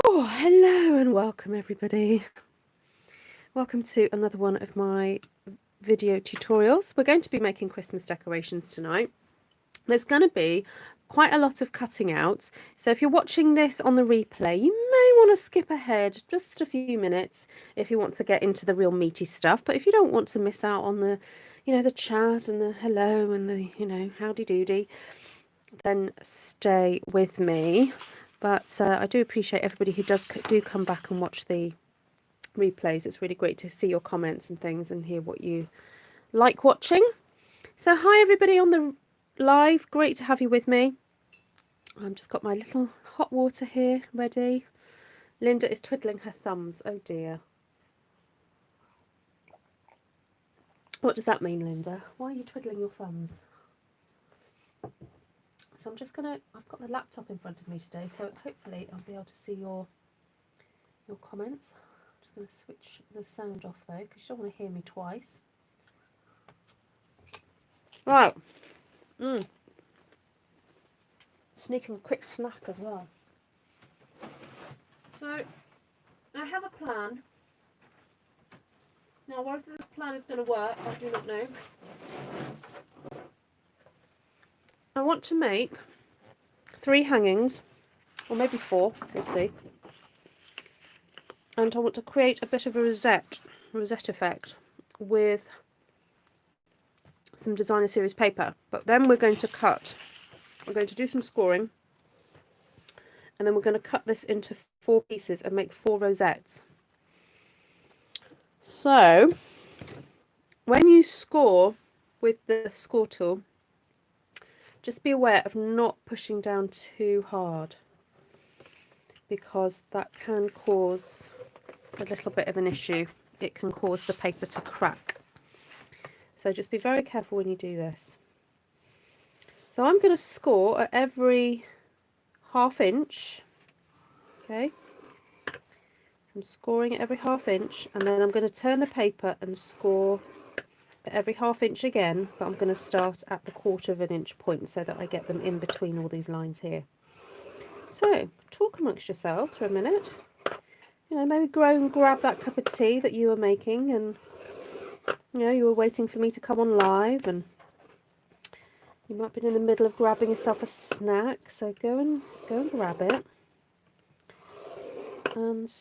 Oh, hello and welcome everybody. Welcome to another one of my video tutorials. We're going to be making Christmas decorations tonight. There's going to be quite a lot of cutting out, so if you're watching this on the replay, you may want to skip ahead just a few minutes if you want to get into the real meaty stuff. But if you don't want to miss out on the, the chat and the hello and the, howdy doody, then stay with me. But I do appreciate everybody who do come back and watch the replays. It's really great to see your comments and things and hear what you like watching. So hi everybody on the live, great to have you with me. I've just got my little hot water here ready. Linda is twiddling her thumbs. Oh dear. What does that mean, Linda? Why are you twiddling your thumbs? So I'm just gonna, I've got the laptop in front of me today, so hopefully I'll be able to see your comments. I'm just going to switch the sound off though, because you don't want to hear me twice. Right. Sneaking a quick snack as well. So I have a plan. Now whether this plan is going to work, I do not know. I want to make 3 hangings, or maybe 4, we'll see. And I want to create a bit of a rosette effect with some designer series paper. But then we're going to cut. We're going to do some scoring, and then we're going to cut this into 4 pieces and make 4 rosettes. So when you score with the score tool, just be aware of not pushing down too hard, because that can cause a little bit of an issue. It can cause the paper to crack. So just be very careful when you do this. So I'm going to score at every 1/2 inch. Okay. So I'm scoring at every 1/2 inch, and then I'm going to turn the paper and score at every 1/2 inch again, but I'm going to start at the 1/4 inch point so that I get them in between all these lines here. So talk amongst yourselves for a minute. Maybe go and grab that cup of tea that you were making, and you were waiting for me to come on live, and you might be in the middle of grabbing yourself a snack. So go and grab it, and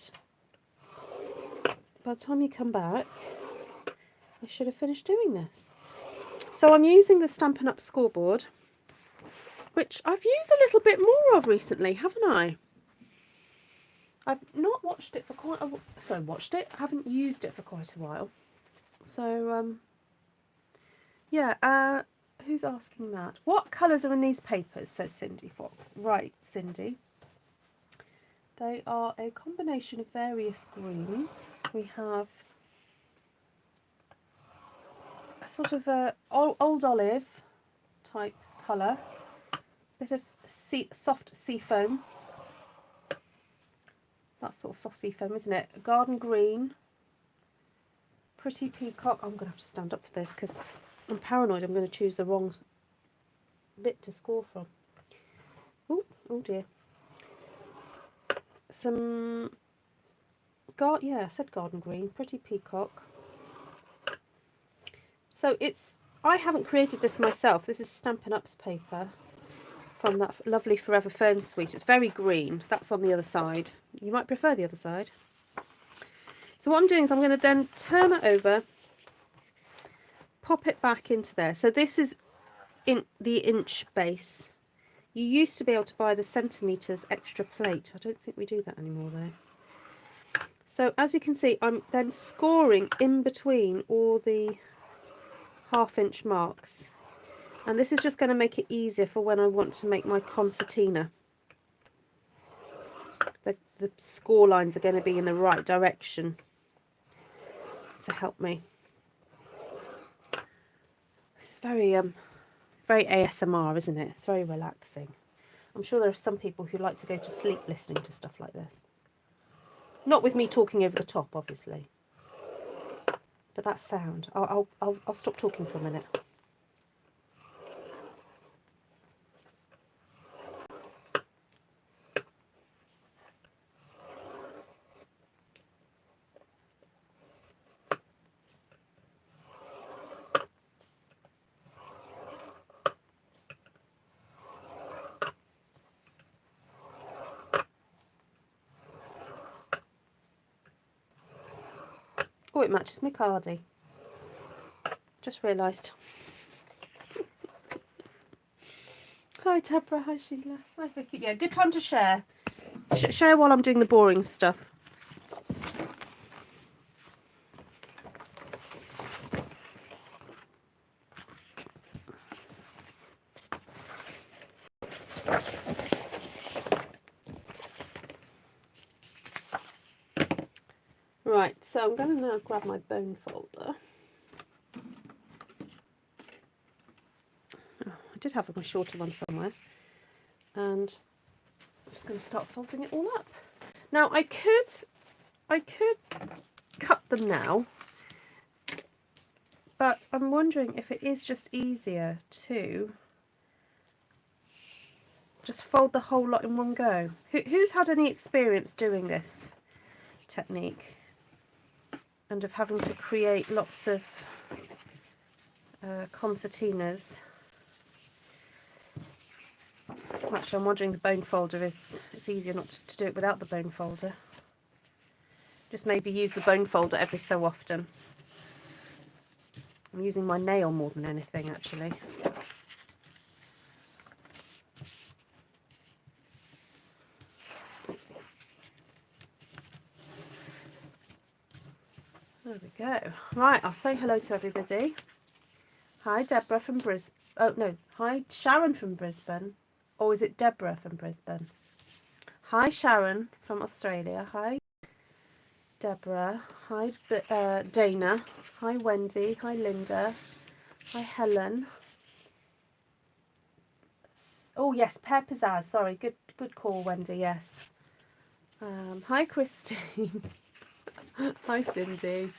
by the time you come back, I should have finished doing this. So I'm using the Stampin' Up scoreboard, which I've used a little bit more of recently, haven't I? I've not watched it for quite a while. Sorry, watched it. I haven't used it for quite a while. So, yeah, who's asking that? What colours are in these papers, says Cindy Fox. Right, Cindy. They are a combination of various greens. We have a sort of a old olive type colour, bit of soft sea foam. That's sort of soft sea foam, isn't it? Garden green, pretty peacock. I'm going to have to stand up for this because I'm paranoid I'm going to choose the wrong bit to score from. Oh dear. Some, yeah, I said garden green, pretty peacock. So I haven't created this myself. This is Stampin' Up's paper from that lovely Forever Fern suite. It's very green. That's on the other side. You might prefer the other side. So what I'm doing is I'm going to then turn it over, pop it back into there. So this is in the inch base. You used to be able to buy the centimetres extra plate. I don't think we do that anymore though. So as you can see, I'm then scoring in between all the 1/2 inch marks. And this is just going to make it easier for when I want to make my concertina. The score lines are going to be in the right direction to help me. This is very ASMR, isn't it? It's very relaxing. I'm sure there are some people who like to go to sleep listening to stuff like this. Not with me talking over the top, obviously. But that sound. I'll stop talking for a minute. Oh, it matches my cardie. Just realised. Hi Deborah, hi Sheila, hi Vicky. Yeah, good time to share. Share while I'm doing the boring stuff. Right, so I'm going to now grab my bone folder. Oh, I did have my shorter one somewhere. And I'm just going to start folding it all up. Now I could cut them now, but I'm wondering if it is just easier to just fold the whole lot in one go. Who's had any experience doing this technique and of having to create lots of concertinas? Actually, I'm wondering the bone folder it's easier not to do it without the bone folder. Just maybe use the bone folder every so often. I'm using my nail more than anything, actually. There we go. Right, I'll say hello to everybody. Hi, Deborah from Brisbane. Oh, no. Hi, Sharon from Brisbane. Or is it Deborah from Brisbane? Hi, Sharon from Australia. Hi, Deborah. Hi, Dana. Hi, Wendy. Hi, Linda. Hi, Helen. Oh, yes, Pear Pizzazz. Sorry, good call, Wendy, yes. Hi, Christine. Hi, Cindy.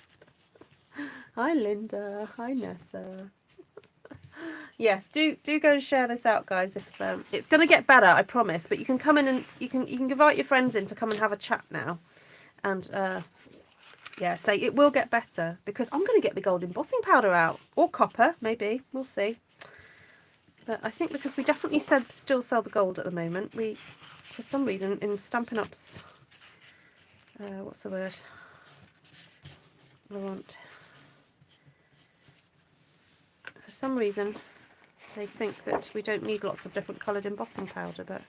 Hi, Linda. Hi, Nessa. Yes, do go and share this out, guys. If it's going to get better, I promise. But you can come in and you can invite your friends in to come and have a chat now, and yeah, say it will get better because I'm going to get the gold embossing powder out, or copper, maybe. We'll see. But I think because we definitely still sell the gold at the moment, we for some reason in Stampin' Up's what's the word? For some reason they think that we don't need lots of different coloured embossing powder, but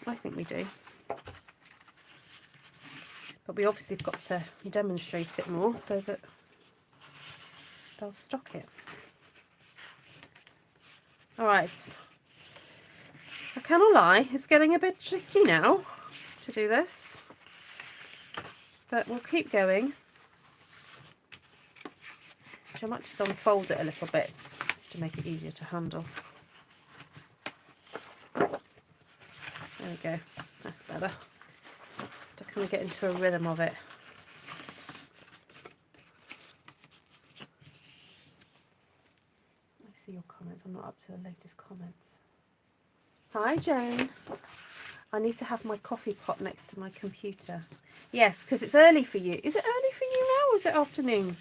I think we do. But we obviously have got to demonstrate it more so that they'll stock it. Alright, I cannot lie, it's getting a bit tricky now to do this, but we'll keep going. I might just unfold it a little bit just to make it easier to handle. There we go, that's better. To kind of get into a rhythm of it. I see your comments, I'm not up to the latest comments. Hi Jane. I need to have my coffee pot next to my computer. Yes, because it's early for you. Is it early for you now or is it afternoon?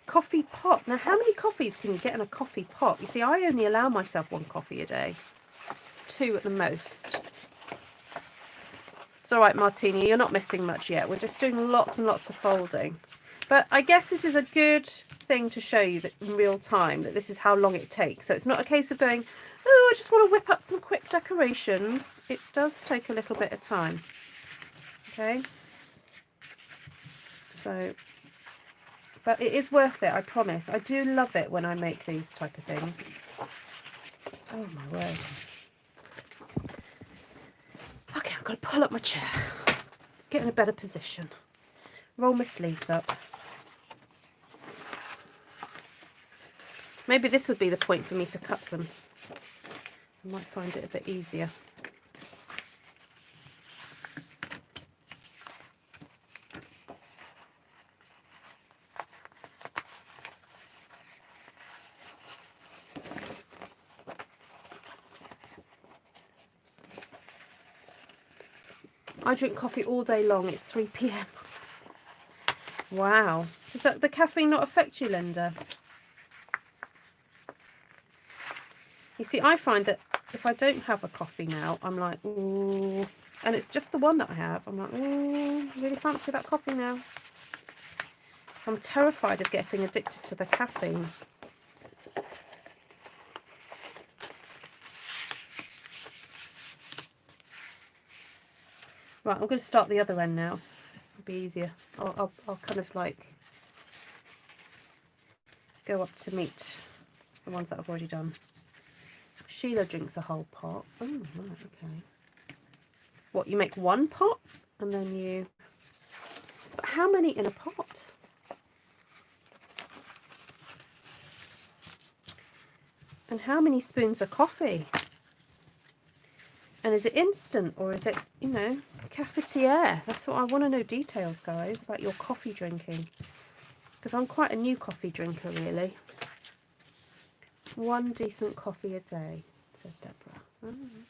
Coffee pot. Now, how many coffees can you get in a coffee pot? You see, I only allow myself 1 coffee a day. 2 at the most. It's all right, Martina, you're not missing much yet. We're just doing lots and lots of folding. But I guess this is a good thing to show you that in real time that this is how long it takes. So it's not a case of going, oh, I just want to whip up some quick decorations. It does take a little bit of time. Okay. So... but it is worth it, I promise. I do love it when I make these type of things. Oh my word. Okay, I've got to pull up my chair. Get in a better position. Roll my sleeves up. Maybe this would be the point for me to cut them. I might find it a bit easier. I drink coffee all day long. It's 3 p.m. Wow. Does the caffeine not affect you, Linda? You see, I find that if I don't have a coffee now, I'm like, ooh, and it's just the one that I have. I'm like, ooh, really fancy that coffee now. So I'm terrified of getting addicted to the caffeine. Right, I'm going to start the other end now. It'll be easier. I'll kind of like go up to meet the ones that I've already done. Sheila drinks a whole pot. Oh, right, okay. What, you make one pot and then you... But how many in a pot? And how many spoons of coffee? And is it instant or is it, you know, cafetiere? That's what I want to know, details, guys, about your coffee drinking. Because I'm quite a new coffee drinker, really. One decent coffee a day, says Deborah. Oh, okay.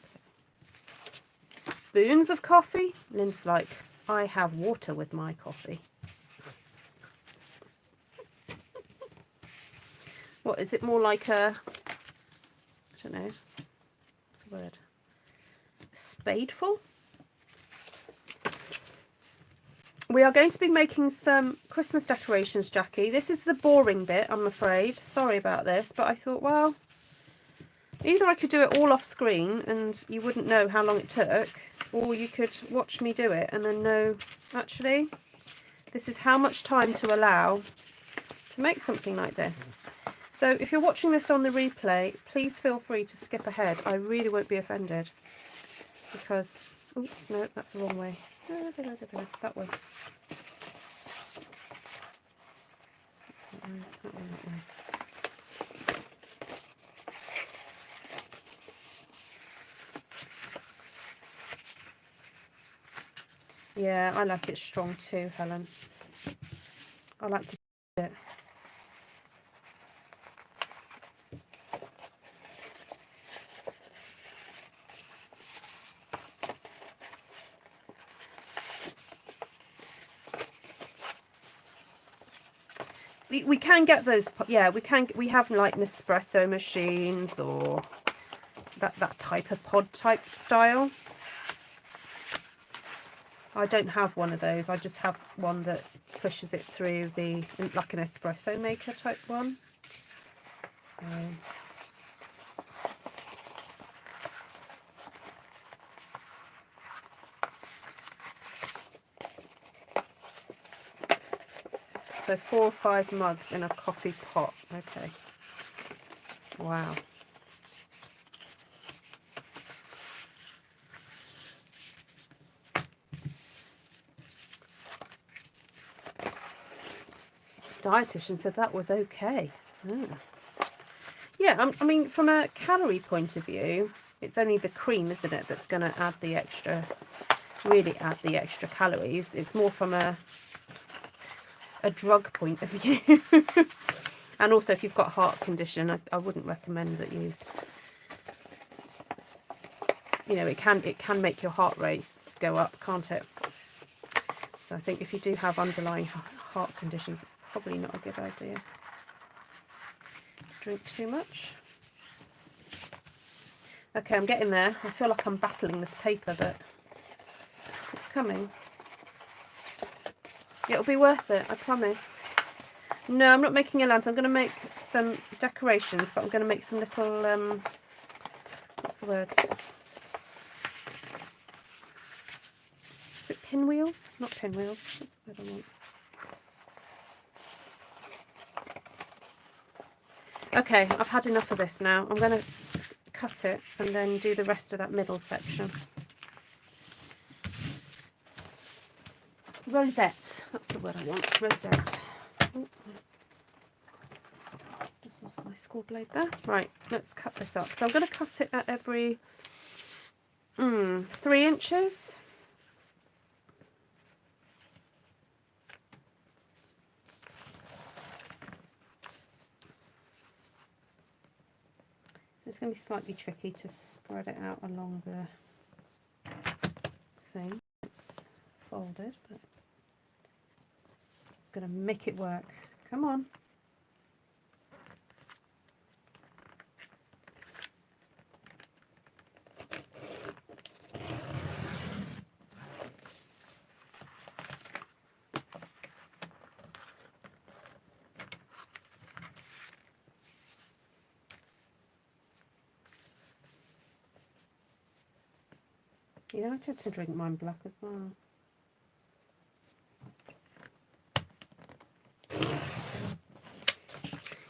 Spoons of coffee? Lynn's like, I have water with my coffee. What, is it more like a, I don't know, what's the word? A spadeful? We are going to be making some Christmas decorations, Jackie. This is the boring bit, I'm afraid. Sorry about this, but I thought, well, either I could do it all off screen and you wouldn't know how long it took, or you could watch me do it and then know, actually, this is how much time to allow to make something like this. So if you're watching this on the replay, please feel free to skip ahead. I really won't be offended because, oops, no, that's the wrong way. That way. That way. Yeah, I like it strong too, Helen. I like to do it. We can get those, yeah, we have like Nespresso machines or that type of pod type style. I don't have one of those. I just have one that pushes it through the, like an espresso maker type one. So 4 or 5 mugs in a coffee pot. Okay. Wow. Dietitian said that was okay. Oh. Yeah, I mean, from a calorie point of view, it's only the cream, isn't it, that's going to add the extra, really add the extra calories. It's more from a drug point of view. And also, if you've got a heart condition, I wouldn't recommend that you know, it can make your heart rate go up, can't it? So I think if you do have underlying heart conditions, it's probably not a good idea. Drink too much. Okay, I'm getting there. I feel like I'm battling this paper, but it's coming. It'll be worth it, I promise. No, I'm not making a lantern. I'm going to make some decorations, but I'm going to make some little, what's the word? Is it pinwheels? Not pinwheels. That's the word I want. Okay, I've had enough of this now. I'm going to cut it and then do the rest of that middle section. Rosettes. That's the word I want. Rosette. Oh, just lost my score blade there. Right, let's cut this up. So I'm going to cut it at every 3 inches. It's going to be slightly tricky to spread it out along the thing. It's folded, but I'm going to make it work. Come on. Yeah, I tend to drink mine black as well.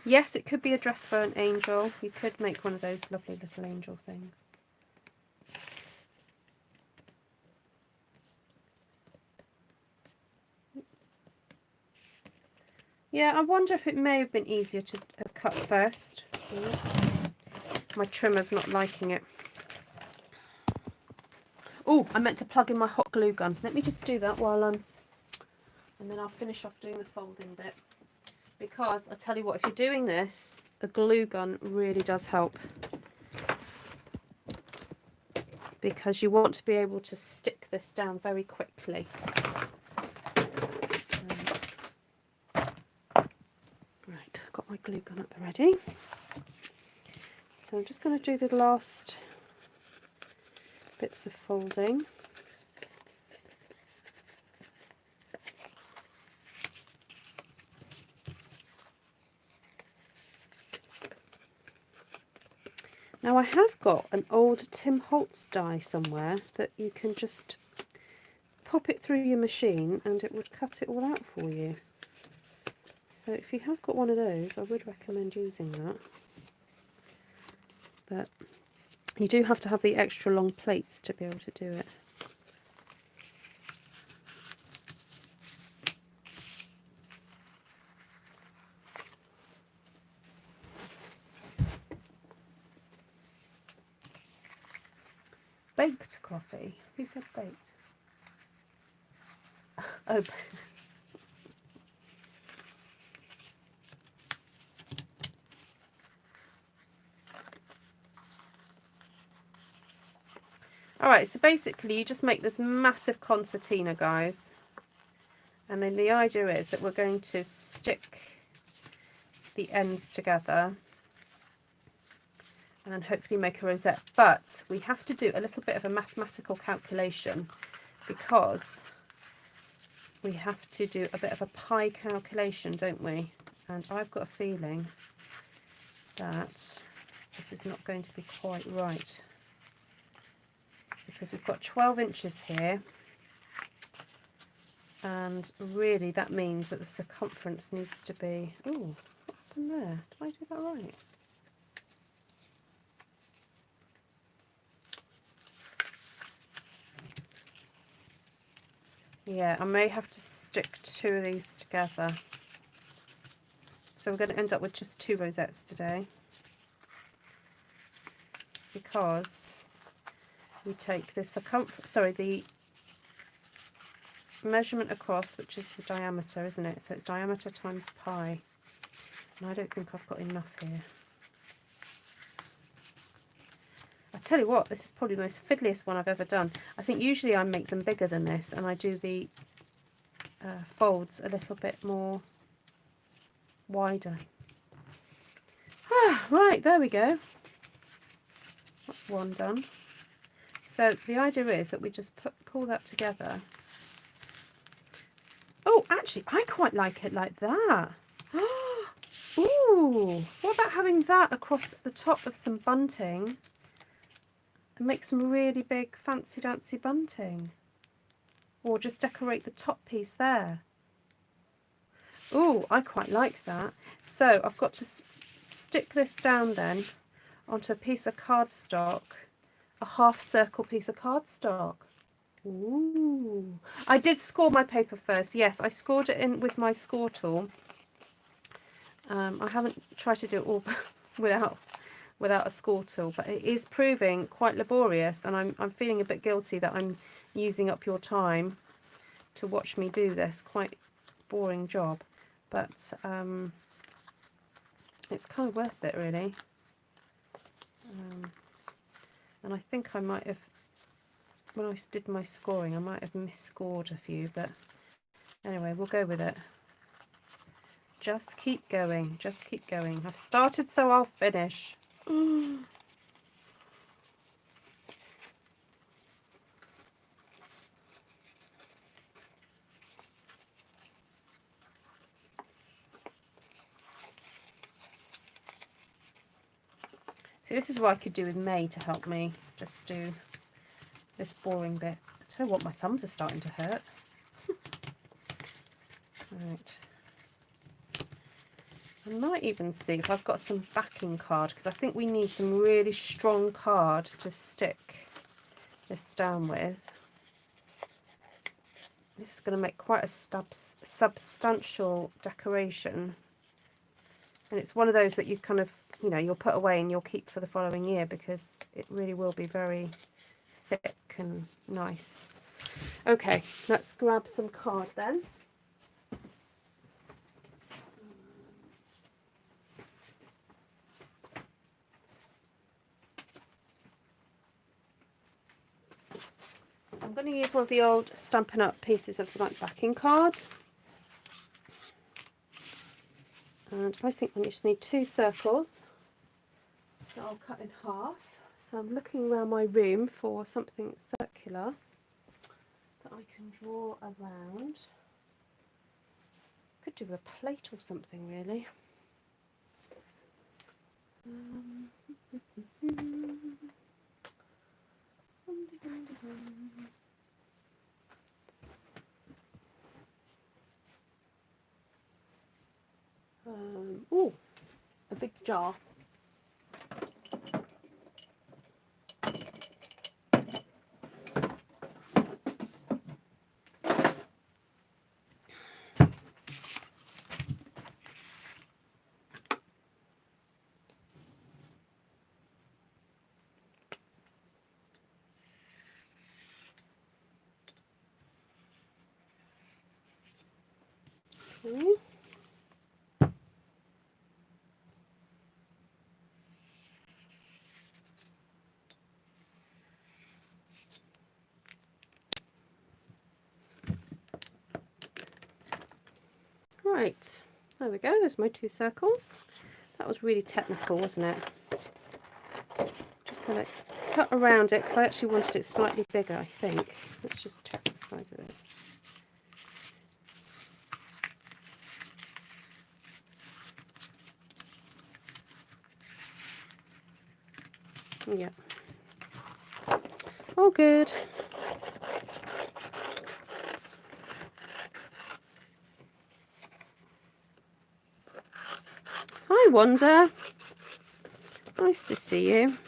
Yes, it could be a dress for an angel. You could make one of those lovely little angel things. Yeah, I wonder if it may have been easier to cut first. My trimmer's not liking it. Oh, I meant to plug in my hot glue gun. Let me just do that while I'm... And then I'll finish off doing the folding bit. Because, I tell you what, if you're doing this, a glue gun really does help. Because you want to be able to stick this down very quickly. Right, I've got my glue gun at the ready. So I'm just going to do the last bits of folding. Now I have got an old Tim Holtz die somewhere that you can just pop it through your machine and it would cut it all out for you. So if you have got one of those, I would recommend using that. But you do have to have the extra long plates to be able to do it. Baked coffee? Who said baked? Oh. Alright, so basically you just make this massive concertina, guys. And then the idea is that we're going to stick the ends together and then hopefully make a rosette. But we have to do a little bit of a mathematical calculation because we have to do a bit of a pi calculation, don't we? And I've got a feeling that this is not going to be quite right because we've got 12 inches here, and really that means that the circumference needs to be... Ooh, what happened there? Did I do that right? Yeah, I may have to stick two of these together. So we're going to end up with just 2 rosettes today. Because we take the the measurement across, which is the diameter, isn't it? So it's diameter times pi. And I don't think I've got enough here. I tell you what, this is probably the most fiddliest one I've ever done. I think usually I make them bigger than this, and I do the folds a little bit more wider. Right, there we go. That's one done. So the idea is that we just pull that together. Oh, actually, I quite like it like that. Ooh, what about having that across the top of some bunting? And make some really big fancy dancy bunting, or just decorate the top piece there. Oh, I quite like that. So I've got to stick this down then onto a piece of cardstock, a half circle piece of cardstock. Ooh, I did score my paper first. Yes, I scored it in with my score tool. I haven't tried to do it all without a score tool, but it is proving quite laborious, and I'm feeling a bit guilty that I'm using up your time to watch me do this quite boring job, but it's kind of worth it, really. And I think I might have, when I did my scoring, I might have misscored a few, but anyway, we'll go with it. Just keep going, just keep going. I've started, so I'll finish. See, this is what I could do with May to help me. Just do this boring bit. I tell you what, my thumbs are starting to hurt. Right. I might even see if I've got some backing card, because I think we need some really strong card to stick this down with. This is going to make quite a substantial decoration. And it's one of those that you kind of, you know, you'll put away and you'll keep for the following year, because it really will be very thick and nice. Okay, let's grab some card then. So I'm going to use one of the old Stampin' Up pieces of like backing card. And I think we just need 2 circles that I'll cut in half. So I'm looking around my room for something circular that I can draw around. Could do a plate or something, really. Oh, a big jar. Okay. Right, there we go, there's my 2 circles. That was really technical, wasn't it? Just going to cut around it, because I actually wanted it slightly bigger, I think. Let's just check the size of this. Yeah. All good. Hi, Wanda. Nice to see you.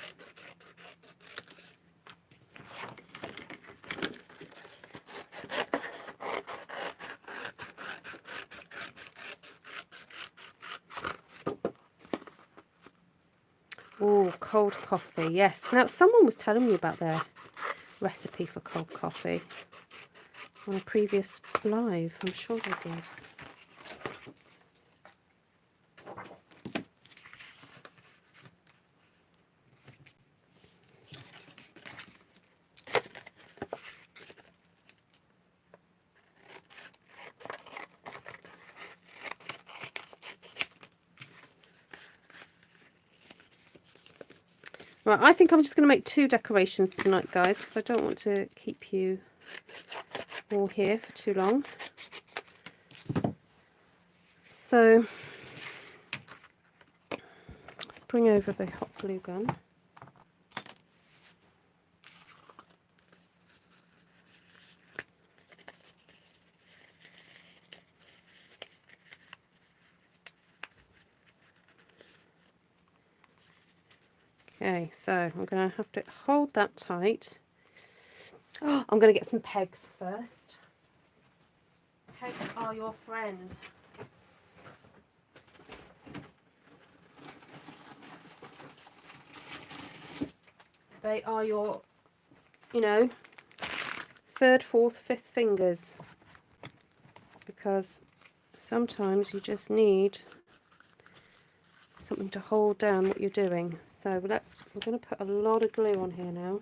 Oh, cold coffee, yes. Now, someone was telling me about their recipe for cold coffee on a previous live. I'm sure they did. Right, I think I'm just going to make 2 decorations tonight, guys, because I don't want to keep you all here for too long. So, let's bring over the hot glue gun. Okay, so I'm going to have to hold that tight. Oh, I'm going to get some pegs first. Pegs are your friend. They are your, you know, 3rd, 4th, 5th fingers. Because sometimes you just need something to hold down what you're doing. So we're going to put a lot of glue on here now.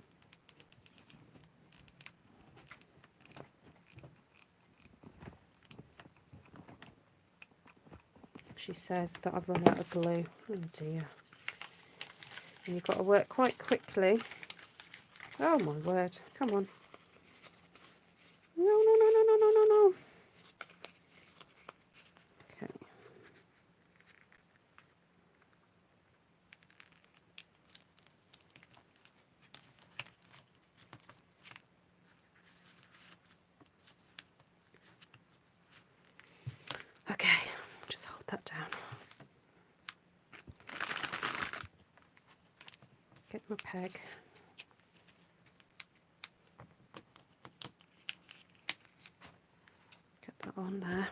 She says that I've run out of glue. Oh dear. And you've got to work quite quickly. Oh my word. Come on. No, no, no, no, no, no, no, no. Okay. get my peg. Get that on there.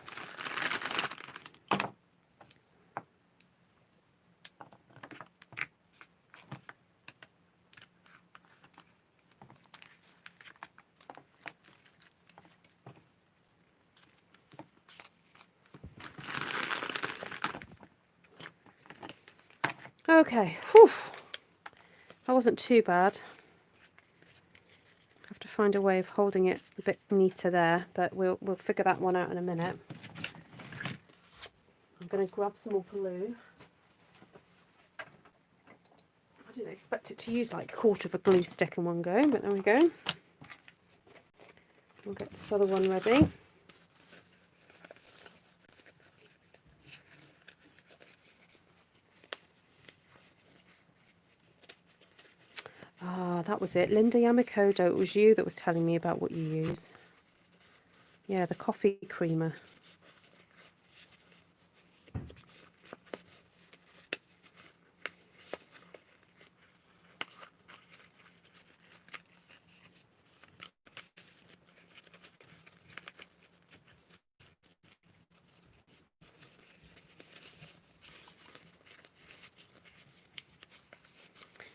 Okay, whew. That wasn't too bad. I have to find a way of holding it a bit neater there, but we'll figure that one out in a minute. I'm going to grab some more glue. I didn't expect it to use like a quarter of a glue stick in one go, but there we go. We'll get this other one ready. Ah, that was it. Linda Yamakoto, it was you that was telling me about what you use. Yeah, the coffee creamer.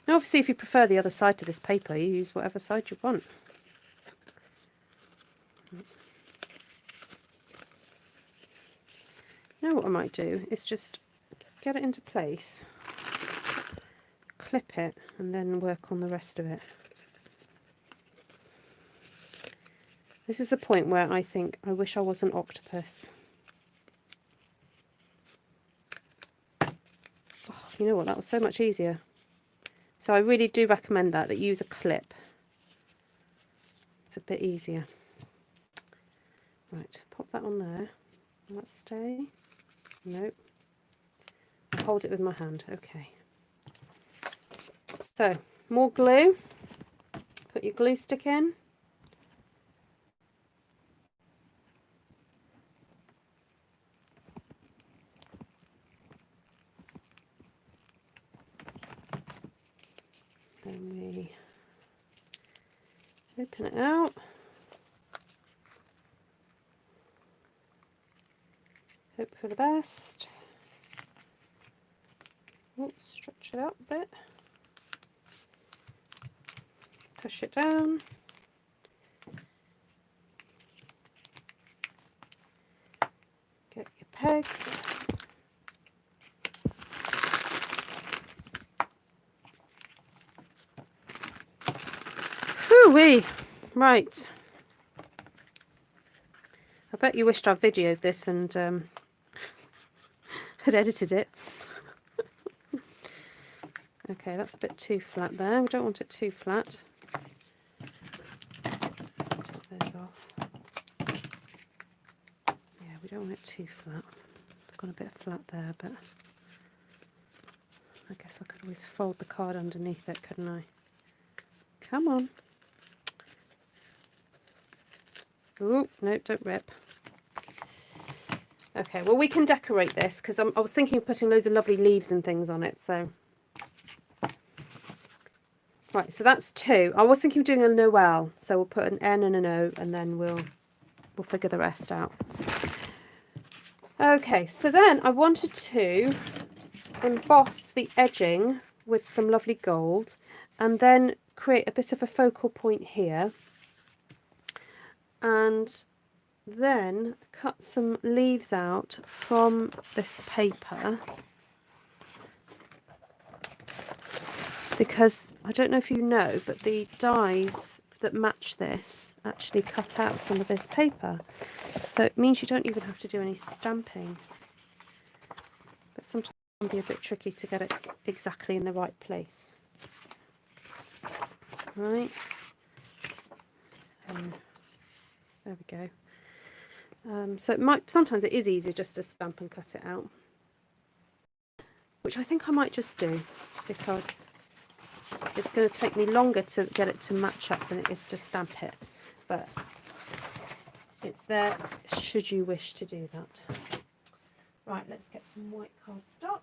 Now, obviously, if you prefer the other side to this paper, you use whatever side you want. Now what I might do is just get it into place, clip it, and then work on the rest of it. This is the point where I think I wish I was an octopus. Oh, you know what, that was so much easier. So I really do recommend that you use a clip. It's a bit easier. Right, pop that on there. Will that stay? Nope. I'll hold it with my hand. Okay. So, more glue. Put your glue stick in. Then we open it out. Hope for the best. Oh, stretch it out a bit. Push it down. Get your pegs. Whoo-wee! Right. I bet you wished I videoed this and had edited it. Okay, that's a bit too flat there. We don't want it too flat. Take those off. Yeah, we don't want it too flat. I've got a bit flat there, but I guess I could always fold the card underneath it, couldn't I? Come on. Ooh, no, don't rip. Okay, well, we can decorate this because I was thinking of putting loads of lovely leaves and things on it. So, right, so that's 2. I was thinking of doing a Noel, so we'll put an N and an O, and then we'll figure the rest out. Okay, so then I wanted to emboss the edging with some lovely gold, and then create a bit of a focal point here, and then cut some leaves out from this paper, because I don't know if you know, but the dies that match this actually cut out some of this paper, so it means you don't even have to do any stamping, but sometimes it can be a bit tricky to get it exactly in the right place. Right, there we go. So sometimes it is easier just to stamp and cut it out, which I think I might just do, because it's going to take me longer to get it to match up than it is to stamp it, but it's there should you wish to do that. Right, let's get some white cardstock.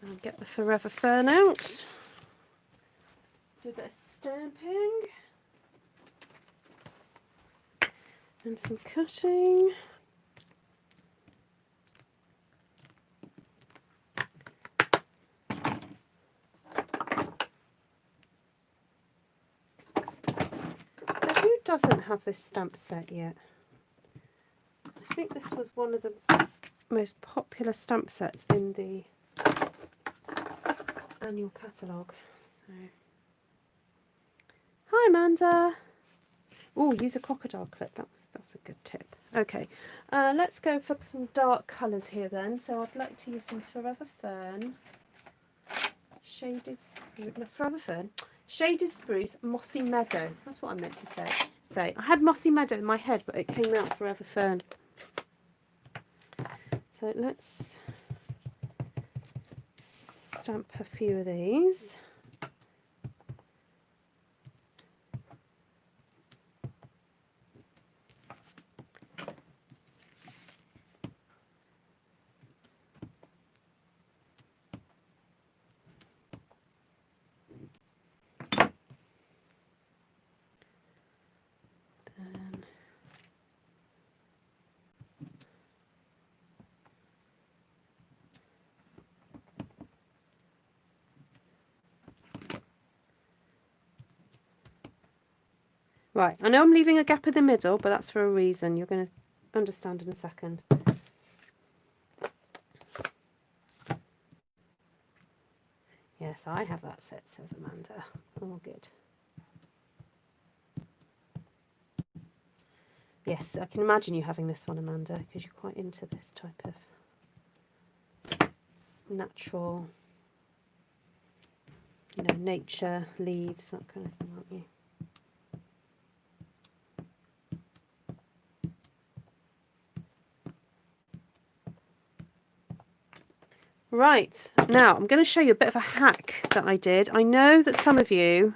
And get the Forever Fern out. Do a bit of stamping. And some cutting. So who doesn't have this stamp set yet? I think this was one of the most popular stamp sets in the annual catalogue. So. Hi Amanda! Oh, use a crocodile clip. That's a good tip. Okay, let's go for some dark colours here then. So I'd like to use some Forever Fern, shaded spruce. No, Forever Fern, shaded spruce, mossy meadow. That's what I meant to say. I had mossy meadow in my head, but it came out Forever Fern. So let's stamp a few of these. Right, I know I'm leaving a gap in the middle, but that's for a reason. You're going to understand in a second. Yes, I have that set, says Amanda. Oh, good. Yes, I can imagine you having this one, Amanda, because you're quite into this type of natural, you know, nature, leaves, that kind of thing, aren't you? Right, now I'm going to show you a bit of a hack that I did. I know that some of you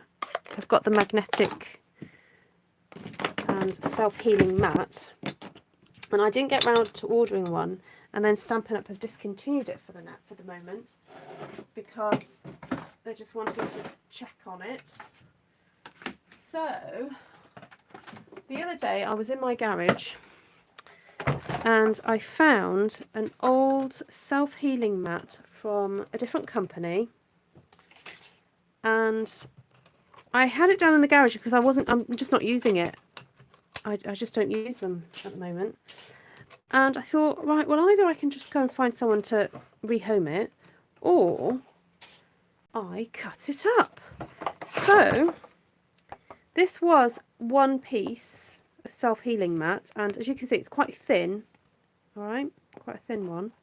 have got the magnetic and self-healing mat, and I didn't get round to ordering one, and then Stampin' Up have discontinued it for the moment because they're just wanting to check on it. So the other day I was in my garage and I found an old self-healing mat from a different company, and I had it down in the garage because I'm just not using it. I just don't use them at the moment. And I thought, right, well, either I can just go and find someone to rehome it, or I cut it up. So this was one piece of self-healing mat, and as you can see, it's quite thin. All right, quite a thin one.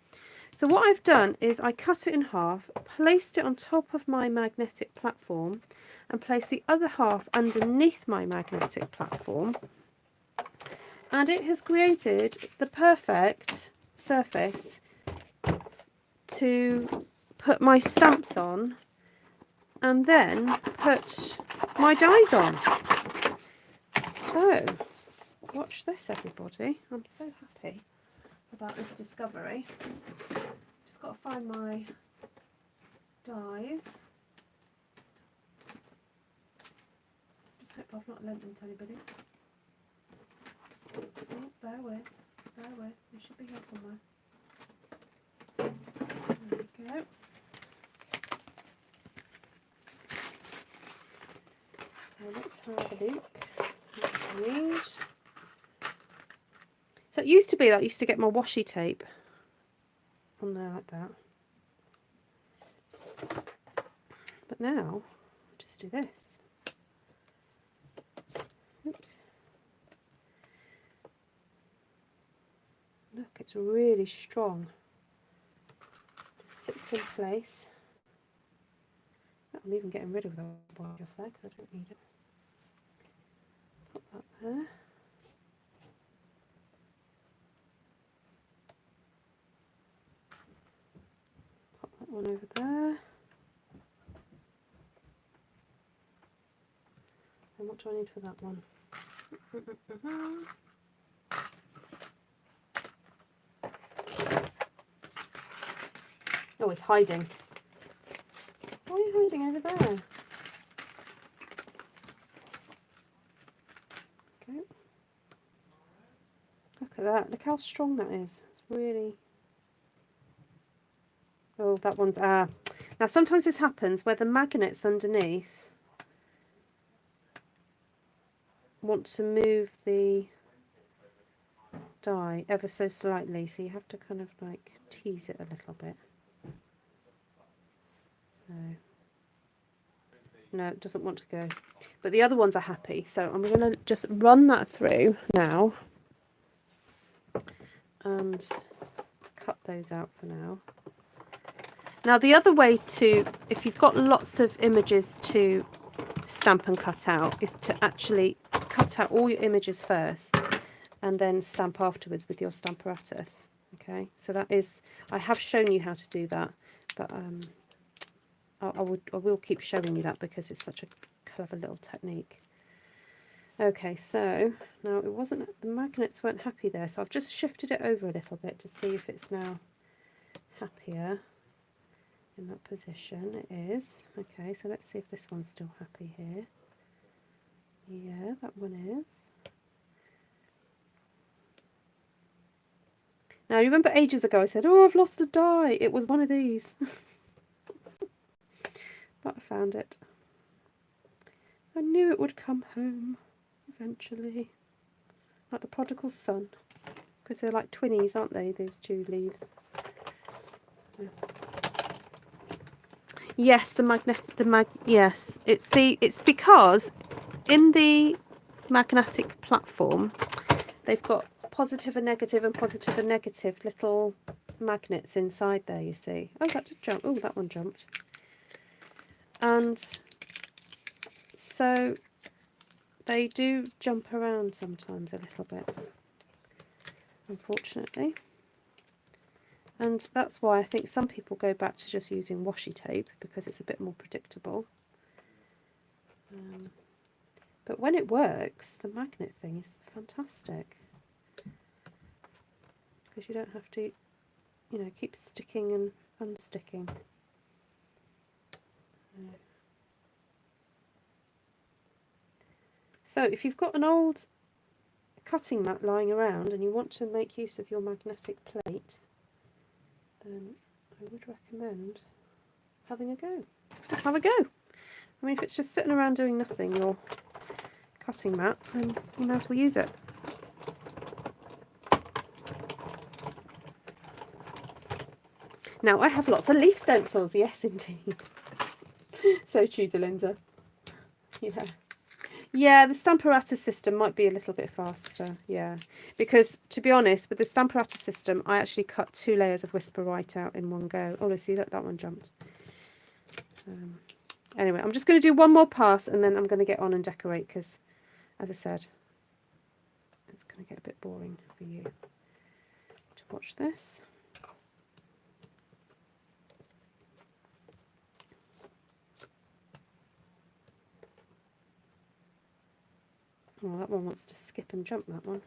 So what I've done is I cut it in half, placed it on top of my magnetic platform, and placed the other half underneath my magnetic platform. And it has created the perfect surface to put my stamps on and then put my dies on. So, watch this, everybody. I'm so happy about this discovery. Just got to find my dies. Just hope I've not lent them to anybody. Oh, bear with. They should be here somewhere. There we go. So let's have a look. So it used to be that I used to get my washi tape on there like that. But now, I'll just do this. Oops. Look, it's really strong. Just sits in place. I'm even getting rid of the washi off there because I don't need it. Pop that there. Pop that one over there. And what do I need for that one? Oh, it's hiding. are you hiding over there? Okay. Look at that. Look how strong that is. It's really... Oh, that one's... Now, sometimes this happens where the magnets underneath want to move the die ever so slightly, so you have to kind of like tease it a little bit. So, no, it doesn't want to go. But the other ones are happy, so I'm going to just run that through now and cut those out for now. Now the other way to, if you've got lots of images to stamp and cut out, is to actually cut out all your images first and then stamp afterwards with your Stamparatus. Okay, so that is, I have shown you how to do that, but I will keep showing you that because it's such a clever little technique. Okay, so now it wasn't, the magnets weren't happy there, so I've just shifted it over a little bit to see if it's now happier in that position. It is. Okay, so let's see if this one's still happy here. Yeah, that one is. Now, you remember ages ago I said, oh, I've lost a die. It was one of these. But I found it. I knew it would come home eventually. Like the prodigal son. Because they're like twinnies, aren't they, those two leaves? Yeah. Yes, yes, it's because in the magnetic platform they've got positive and negative little magnets inside there, you see. Oh, that did jump. Oh, that one jumped. And so they do jump around sometimes a little bit, unfortunately. And that's why I think some people go back to just using washi tape, because it's a bit more predictable. But when it works, the magnet thing is fantastic. Because you don't have to, you know, keep sticking and unsticking. So if you've got an old cutting mat lying around and you want to make use of your magnetic plate, then I would recommend having a go. Just have a go. I mean, if it's just sitting around doing nothing, your cutting mat, then you might as well use it. Now, I have lots of leaf stencils. Yes, indeed. So true, Delinda. Yeah. Yeah, the Stamparatus system might be a little bit faster, yeah. Because, to be honest, with the Stamparatus system, I actually cut 2 layers of Whisper White out in one go. Oh, see, look, that one jumped. Anyway, I'm just going to do one more pass and then I'm going to get on and decorate because, as I said, it's going to get a bit boring for you to watch this. Oh, that one wants to skip and jump, that one.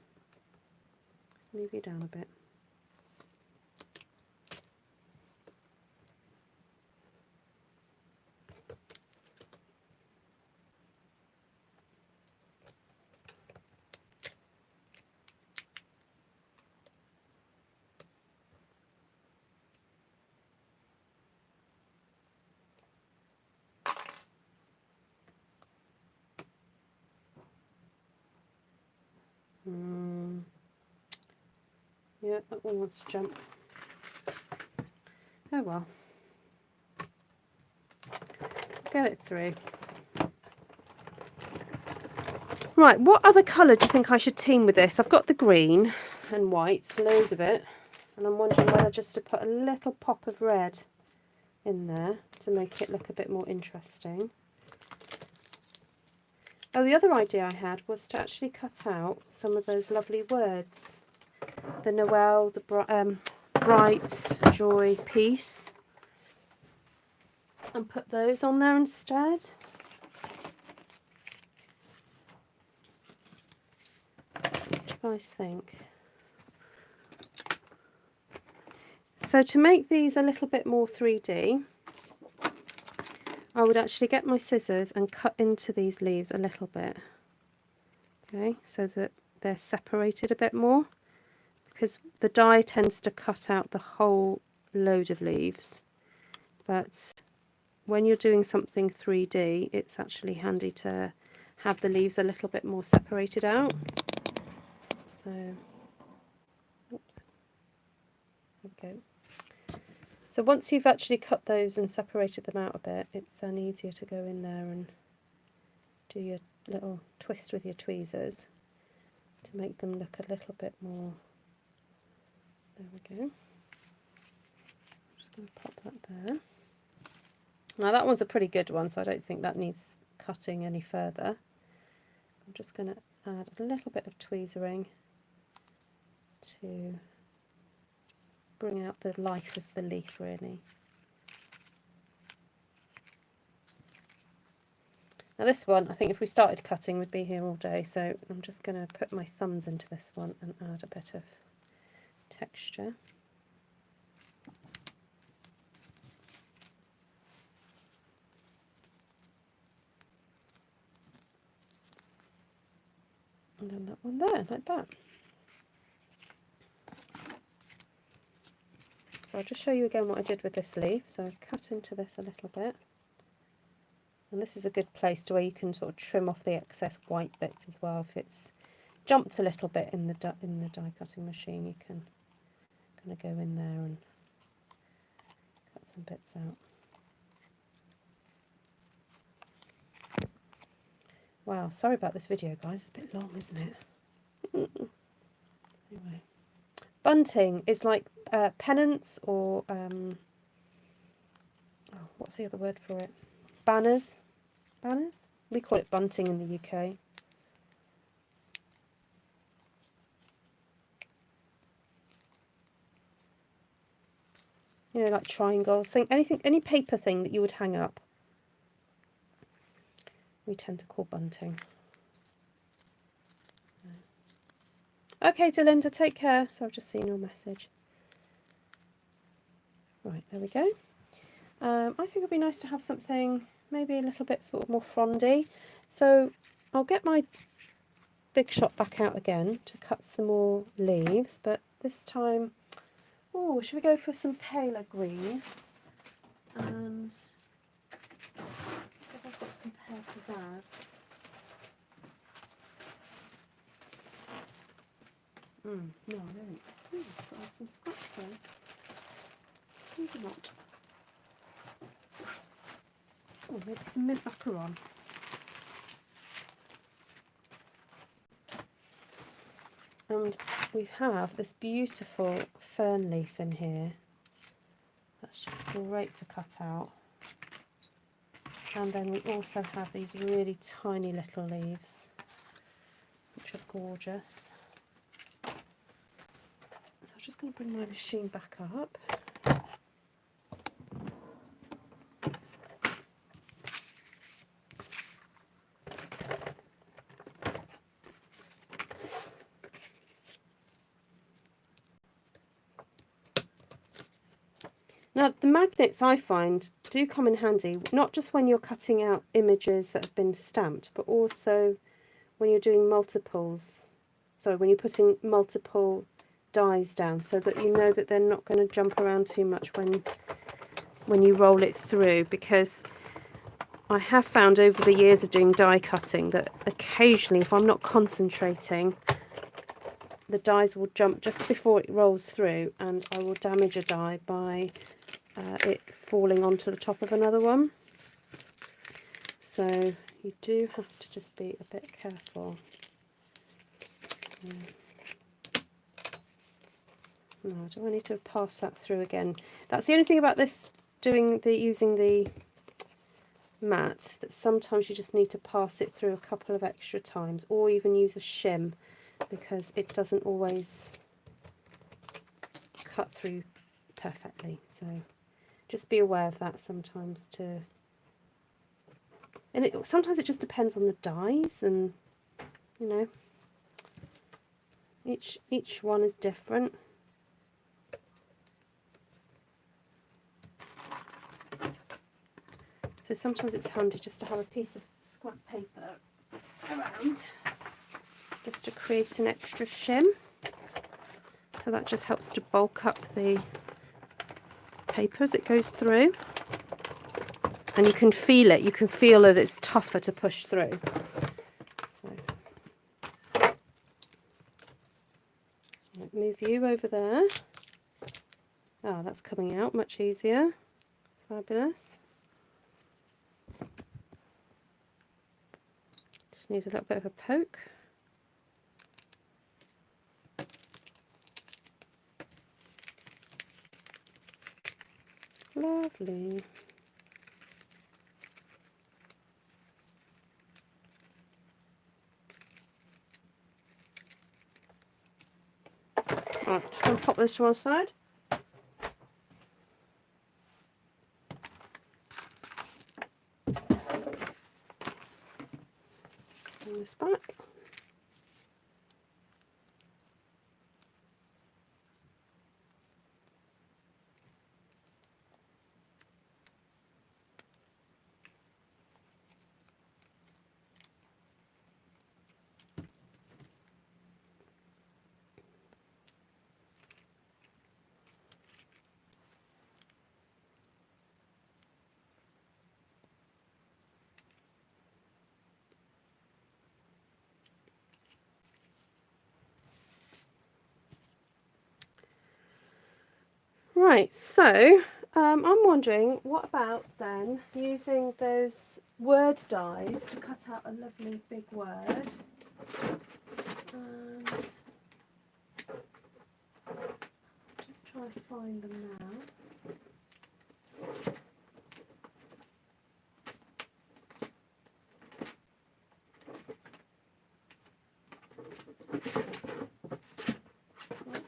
Let's move you down a bit. Yeah, that one wants to jump. Oh well. Get it through. Right, what other colour do you think I should team with this? I've got the green and white, loads of it. And I'm wondering whether just to put a little pop of red in there to make it look a bit more interesting. Oh, the other idea I had was to actually cut out some of those lovely words. The Noel, the bright, joy, peace. And put those on there instead. What do you guys think? So to make these a little bit more 3D, I would actually get my scissors and cut into these leaves a little bit, okay, so that they're separated a bit more, because the die tends to cut out the whole load of leaves, but when you're doing something 3D, it's actually handy to have the leaves a little bit more separated out. So, oops, there we go. So once you've actually cut those and separated them out a bit, it's then easier to go in there and do your little twist with your tweezers to make them look a little bit more. There we go. I'm just going to pop that there. Now that one's a pretty good one, so I don't think that needs cutting any further. I'm just going to add a little bit of tweezering to bring out the life of the leaf, really. Now this one, I think if we started cutting, we'd be here all day, so I'm just going to put my thumbs into this one and add a bit of texture. And then that one there, like that. So I'll just show you again what I did with this leaf. So I cut into this a little bit. And this is a good place to where you can sort of trim off the excess white bits as well. If it's jumped a little bit in the die cutting machine, you can kind of go in there and cut some bits out. Wow, sorry about this video, guys. It's a bit long, isn't it? Anyway, bunting is like pennants or what's the other word for it? Banners. Banners? We call it bunting in the UK. You know, like triangles. Think anything, any paper thing that you would hang up, we tend to call bunting. Okay, Delinda, take care. So I've just seen your message. Right, there we go. I think it'd be nice to have something maybe a little bit sort of more frondy. So I'll get my Big Shot back out again to cut some more leaves, but this time, oh, should we go for some paler green? And see if I've got some pale pizzazz. No, I don't. I've got some scraps there. Maybe not. Oh, maybe some mint macaron. And we have this beautiful fern leaf in here. That's just great to cut out. And then we also have these really tiny little leaves, which are gorgeous. So I'm just going to bring my machine back up. Now, the magnets I find do come in handy, not just when you're cutting out images that have been stamped, but also when you're doing multiples. So when you're putting multiple dies down, so that you know that they're not going to jump around too much when you roll it through. Because I have found over the years of doing die cutting that occasionally, if I'm not concentrating, the dies will jump just before it rolls through, and I will damage a die by it falling onto the top of another one. So you do have to just be a bit careful. No, do I need to pass that through again? That's the only thing about this using the mat, that sometimes you just need to pass it through a couple of extra times, or even use a shim, because it doesn't always cut through perfectly. So just be aware of that sometimes too. And sometimes it just depends on the dies, and you know, each one is different. So So sometimes it's handy just to have a piece of scrap paper around, just to create an extra shim. So that just helps to bulk up the paper as it goes through. And you can feel it. You can feel that it's tougher to push through. So, move you over there. Ah, that's coming out much easier. Fabulous. Just needs a little bit of a poke. Lovely. Right, just going to pop this to one side. Bring this back. Right, so I'm wondering, what about then using those word dies to cut out a lovely big word, and just try to find them now.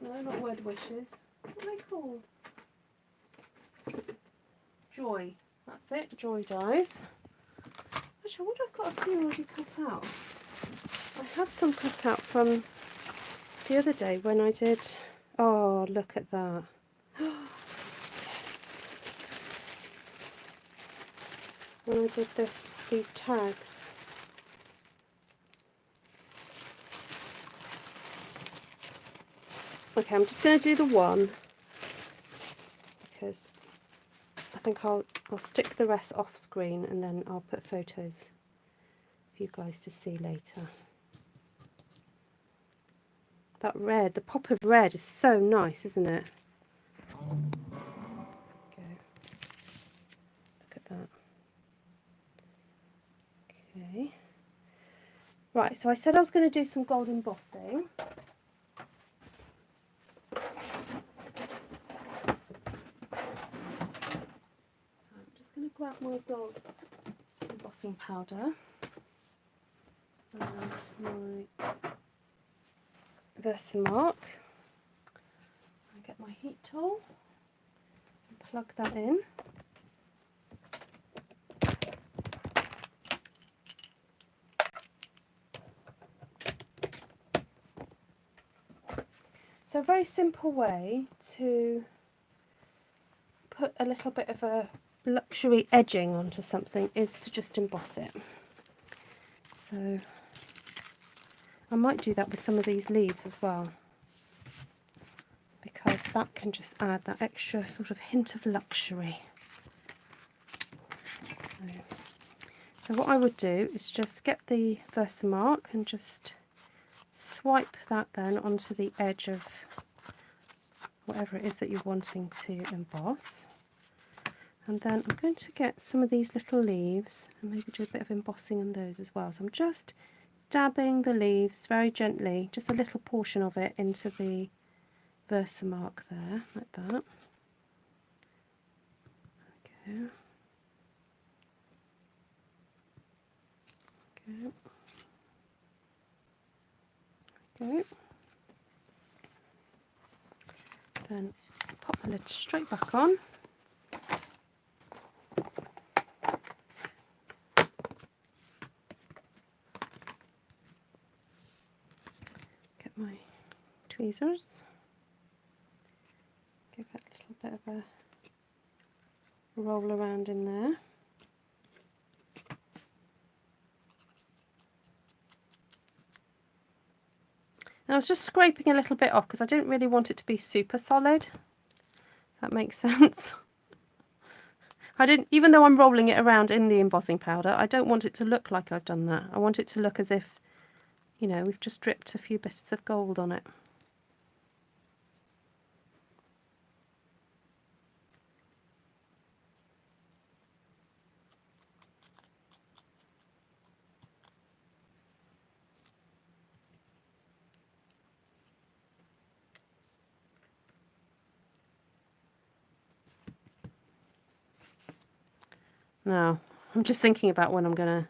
No, not word wishes. What are they called? Joy. That's it, joy dies. Actually, I wonder if I've got a few already cut out. I had some cut out from the other day when I did... Oh, look at that. Yes. When I did these tags. Okay, I'm just going to do the one, because I think I'll stick the rest off screen, and then I'll put photos for you guys to see later. That red, the pop of red is so nice, isn't it? Okay. Look at that. Okay. Right, so I said I was going to do some gold embossing. So I'm just going to grab my gold embossing powder and my Versamark, and get my heat tool and plug that in. So a very simple way to put a little bit of a luxury edging onto something is to just emboss it. So I might do that with some of these leaves as well, because that can just add that extra sort of hint of luxury. So what I would do is just get the Versamark and just swipe that then onto the edge of whatever it is that you're wanting to emboss. And then I'm going to get some of these little leaves and maybe do a bit of embossing on those as well. So I'm just dabbing the leaves very gently, just a little portion of it, into the Versamark there, like that. Okay. Okay. Okay. Then pop the lid straight back on. Get my tweezers. Give it a little bit of a roll around in there. I was just scraping a little bit off because I didn't really want it to be super solid. That makes sense. I didn't, even though I'm rolling it around in the embossing powder, I don't want it to look like I've done that. I want it to look as if, you know, we've just dripped a few bits of gold on it. Now, I'm just thinking about when I'm going to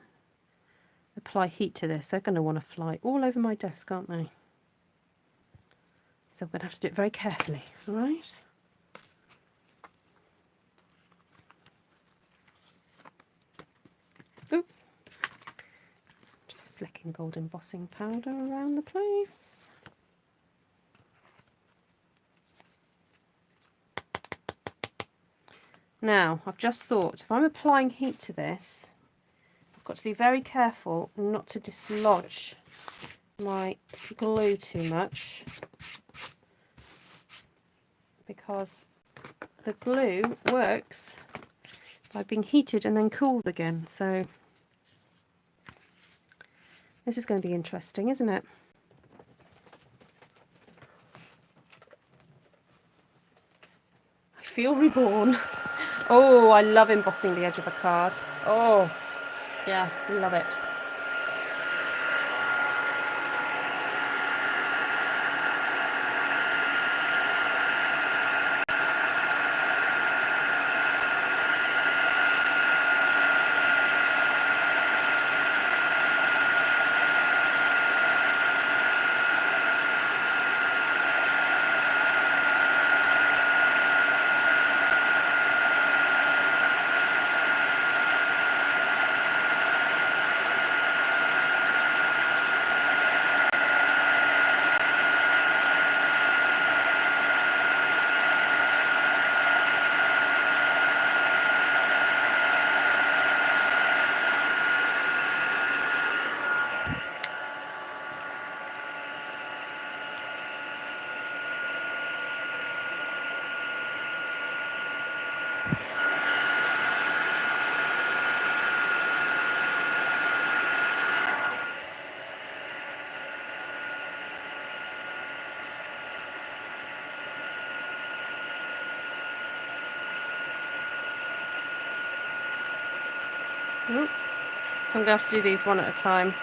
apply heat to this. They're going to want to fly all over my desk, aren't they? So I'm going to have to do it very carefully, all right? Oops. Just flicking gold embossing powder around the place. Now, I've just thought, if I'm applying heat to this, I've got to be very careful not to dislodge my glue too much, because the glue works by being heated and then cooled again. So this is going to be interesting, isn't it? I feel reborn. Oh, I love embossing the edge of a card. Oh, yeah, love it. I'm going to have to do these one at a time.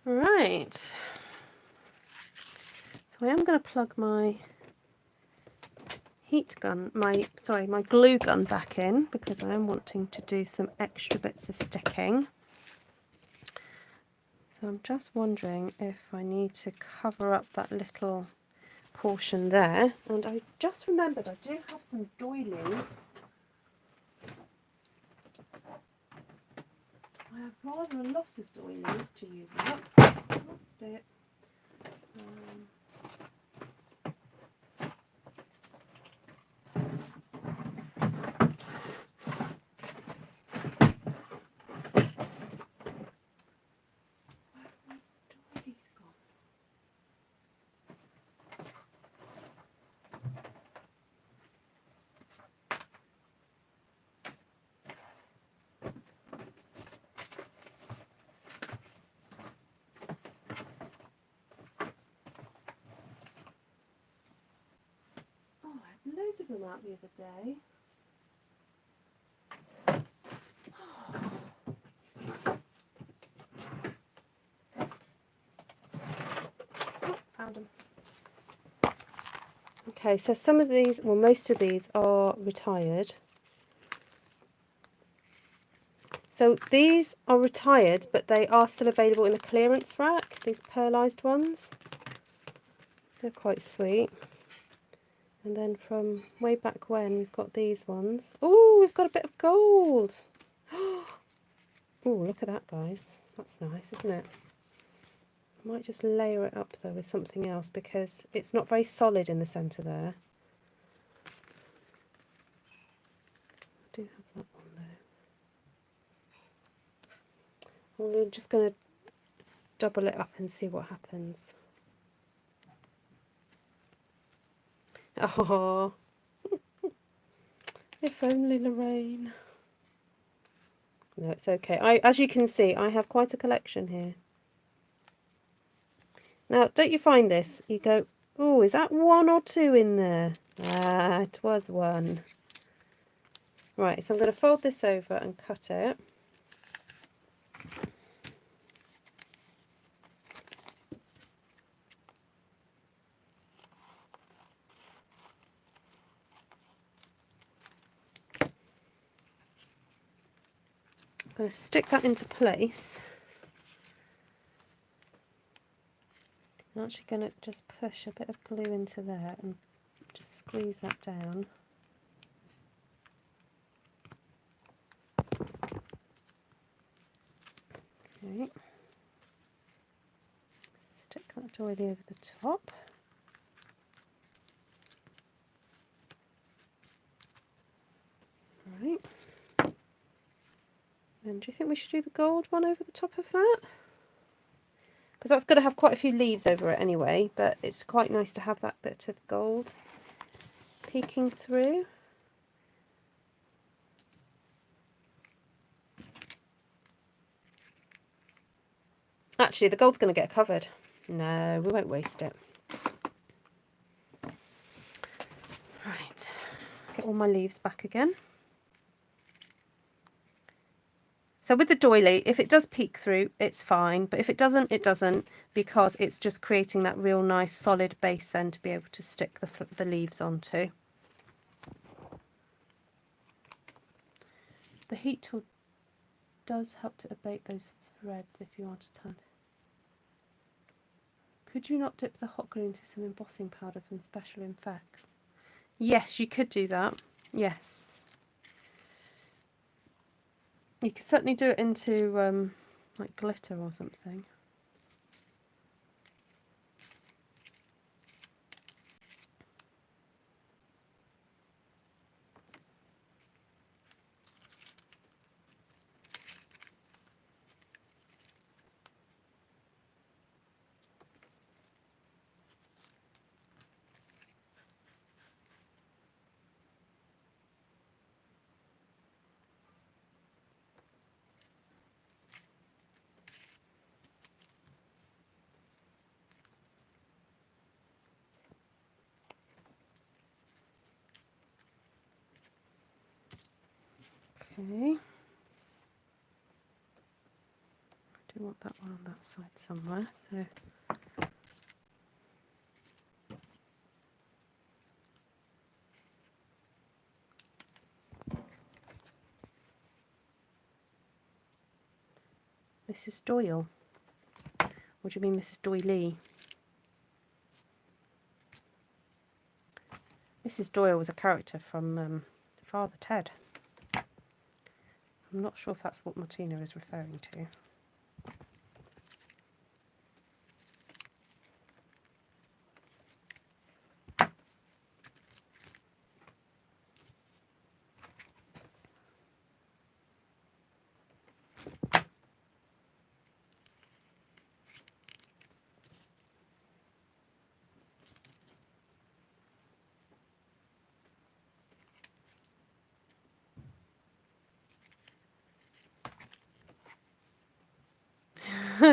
Right, so I am going to plug my heat gun, my glue gun back in, because I am wanting to do some extra bits of sticking. So I'm just wondering if I need to cover up that little portion there. And I just remembered I do have some doilies. I have rather a lot of doilies to use up. Let's do it. Loads of them out the other day. Oh, found them. Okay, so some of these, well, most of these are retired. So these are retired, but they are still available in the clearance rack, these pearlised ones. They're quite sweet. And then from way back when, we've got these ones. Oh, we've got a bit of gold. Oh, look at that, guys. That's nice, isn't it? I might just layer it up, though, with something else because it's not very solid in the centre there. I do have that one there. We're just going to double it up and see what happens. Oh, if only Lorraine. No, it's okay. As you can see, I have quite a collection here. Now, don't you find this? You go, oh, is that one or two in there? Ah, it was one. Right, so I'm going to fold this over and cut it. I'm going to stick that into place. I'm actually going to just push a bit of glue into there and just squeeze that down. Okay. Stick that doily over the top. Right. Then do you think we should do the gold one over the top of that? Because that's going to have quite a few leaves over it anyway, but it's quite nice to have that bit of gold peeking through. Actually, the gold's going to get covered. No, we won't waste it. Right, get all my leaves back again. So with the doily, if it does peek through, it's fine, but if it doesn't, it doesn't, because it's just creating that real nice solid base then to be able to stick the leaves onto. The heat tool does help to abate those threads if you want to turn. Could you not dip the hot glue into some embossing powder from Special Effects? Yes, you could do that. Yes. You could certainly do it into like glitter or something. Okay. I do want that one on that side somewhere, so Mrs. Doyle. What do you mean Mrs. Doyley? Mrs. Doyle was a character from Father Ted. I'm not sure if that's what Martina is referring to.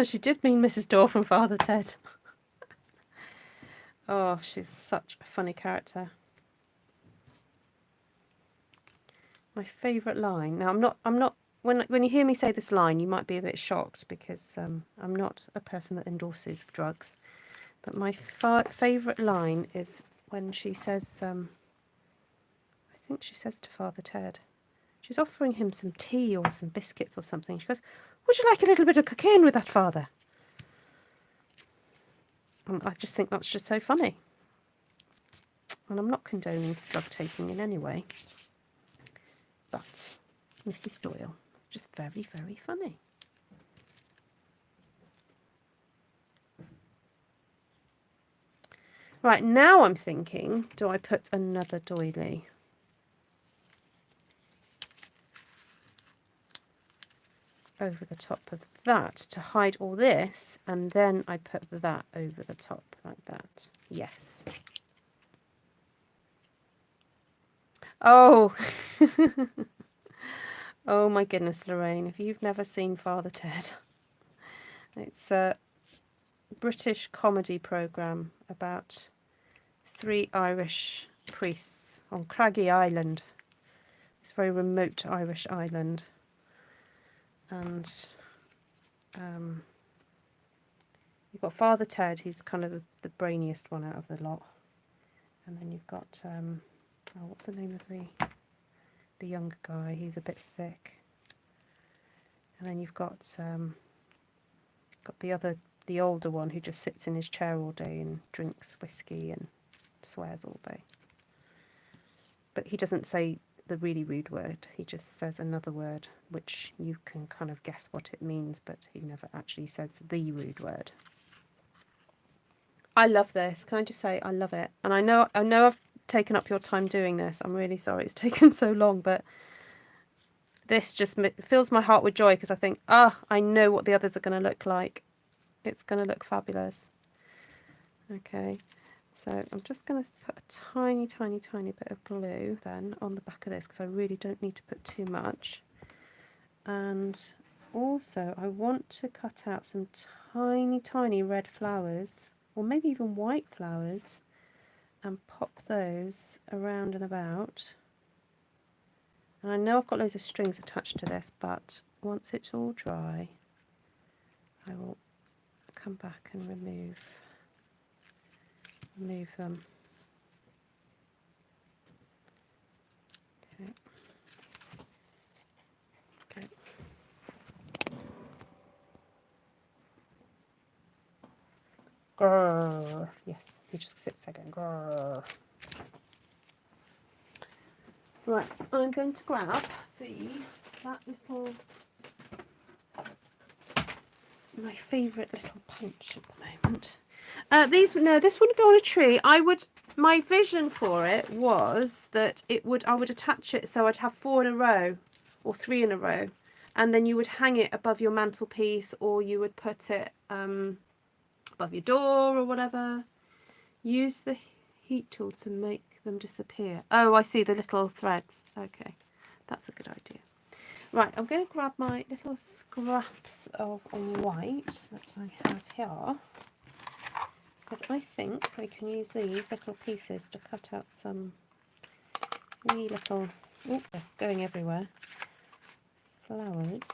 She did mean Mrs. Doyle from Father Ted. Oh, she's such a funny character. My favourite line. Now, I'm not. When you hear me say this line, you might be a bit shocked because I'm not a person that endorses drugs. But my favourite line is when she says, I think she says to Father Ted, She's offering him some tea or some biscuits or something. She goes, would you like a little bit of cocaine with that, Father? And I just think that's just so funny. And I'm not condoning drug taking in any way. But Mrs. Doyle, it's just very, very funny. Right, now I'm thinking, do I put another doily? Over the top of that to hide all this, and then I put that over the top like that. Yes. Oh. Oh my goodness, Lorraine, if you've never seen Father Ted, it's a British comedy programme about 3 Irish priests on Craggy Island. It's a very remote Irish island. And you've got Father Ted, he's kind of the brainiest one out of the lot. And then you've got, oh, what's the name of the younger guy? He's a bit thick. And then you've got the older one who just sits in his chair all day and drinks whiskey and swears all day. But he doesn't say the really rude word. He just says another word, which you can kind of guess what it means, but he never actually says the rude word. I love this. Can I just say I love it? And I know I've taken up your time doing this. I'm really sorry it's taken so long, but this just fills my heart with joy because I think, I know what the others are going to look like. It's going to look fabulous. Okay, so I'm just going to put a tiny, tiny, tiny bit of glue then on the back of this because I really don't need to put too much. And also I want to cut out some tiny, tiny red flowers, or maybe even white flowers, and pop those around and about. And I know I've got loads of strings attached to this, but once it's all dry, I will come back and remove them. Okay. Okay. Grrr. Yes, he just sits there going grrr. Right, I'm going to grab that little, my favourite little punch at the moment. This wouldn't go on a tree. My vision for it was that I would attach it so I'd have 4 in a row or 3 in a row, and then you would hang it above your mantelpiece, or you would put it above your door or whatever. Use the heat tool to make them disappear. Oh, I see the little threads. Okay, that's a good idea. Right, I'm going to grab my little scraps of white that I have here, because I think I can use these little pieces to cut out some wee little, they're going everywhere, flowers.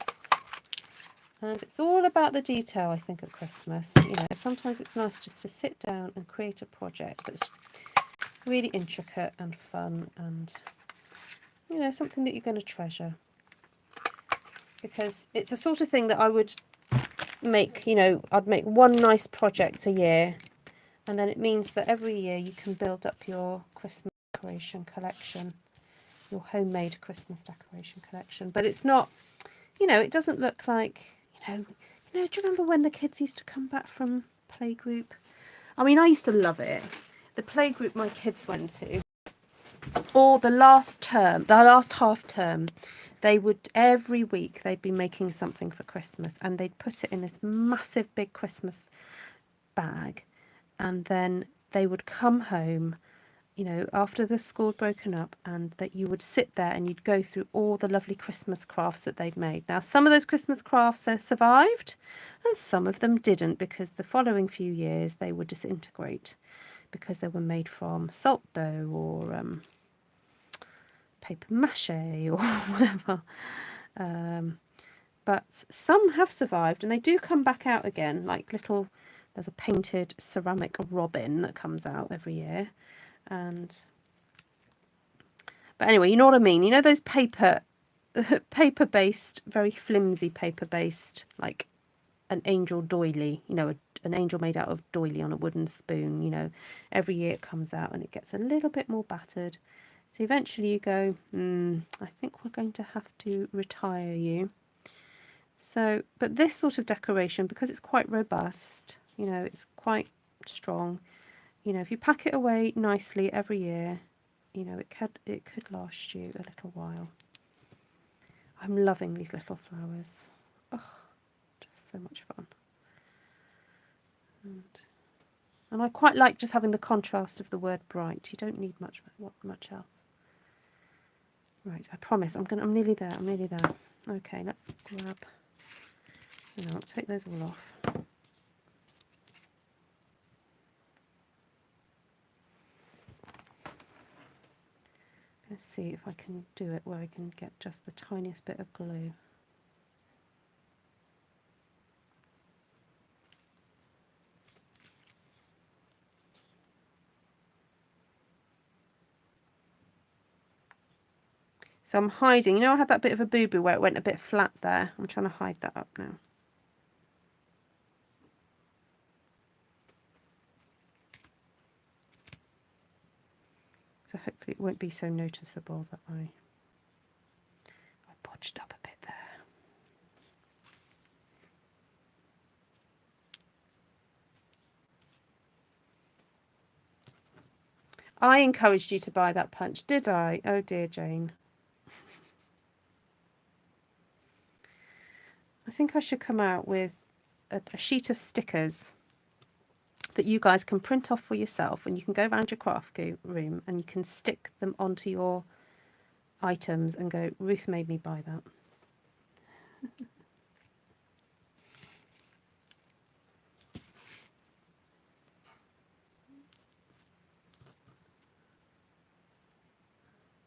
And it's all about the detail, I think, at Christmas. You know, sometimes it's nice just to sit down and create a project that's really intricate and fun, and, you know, something that you're going to treasure. Because it's the sort of thing that I would make, you know, I'd make one nice project a year, and then it means that every year you can build up your Christmas decoration collection, your homemade Christmas decoration collection. But it's not, you know, it doesn't look like, you know, do you remember when the kids used to come back from playgroup? I mean, I used to love it. The playgroup my kids went to, or the last half term, they would, every week they'd be making something for Christmas, and they'd put it in this massive big Christmas bag, and then they would come home, you know, after the school had broken up, and that you would sit there and you'd go through all the lovely Christmas crafts that they'd made. Now, some of those Christmas crafts survived, and some of them didn't, because the following few years they would disintegrate because they were made from salt dough or paper mache or whatever. But some have survived, and they do come back out again, like little, there's a painted ceramic robin that comes out every year. But anyway, you know what I mean, you know those paper paper-based, very flimsy paper-based, like an angel doily, you know, an angel made out of doily on a wooden spoon, you know. Every year it comes out and it gets a little bit more battered. So eventually you go, I think we're going to have to retire you. So, but this sort of decoration, because it's quite robust, you know, it's quite strong, you know, if you pack it away nicely every year, you know, it could last you a little while. I'm loving these little flowers. Oh, just so much fun. And I quite like just having the contrast of the word bright. You don't need much else. Right, I promise I'm nearly there. I'm nearly there. Okay, let's grab. I'll take those all off. Let's see if I can do it where I can get just the tiniest bit of glue. So I'm hiding. You know, I had that bit of a boo-boo where it went a bit flat there. I'm trying to hide that up now. So hopefully it won't be so noticeable that I podged up a bit there. I encouraged you to buy that punch, did I? Oh dear, Jane. I think I should come out with a sheet of stickers that you guys can print off for yourself, and you can go around your craft room and you can stick them onto your items and go, Ruth made me buy that.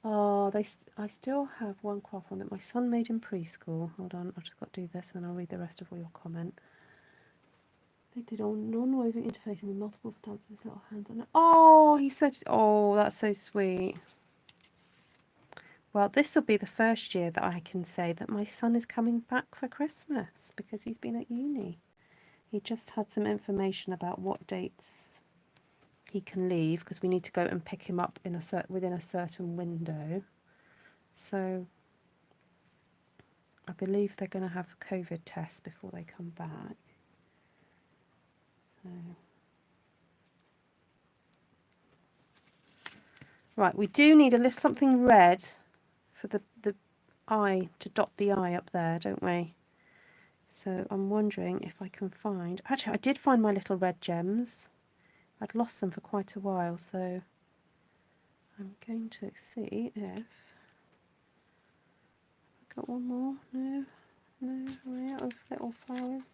Oh, I still have one craft one that my son made in preschool. Hold on, I've just got to do this and I'll read the rest of your comment. They did all non-woven interfacing with multiple stamps with his little hands on it. Oh, he said, oh, that's so sweet. Well, this will be the first year that I can say that my son is coming back for Christmas because he's been at uni. He just had some information about what dates he can leave because we need to go and pick him up in within a certain window. So I believe they're going to have a COVID test before they come back. So. Right, we do need a little something red for the eye, to dot the eye up there, don't we? So I'm wondering if I can find... Actually, I did find my little red gems. I'd lost them for quite a while, so I'm going to see if... I've got one more. No, we're out of little flowers.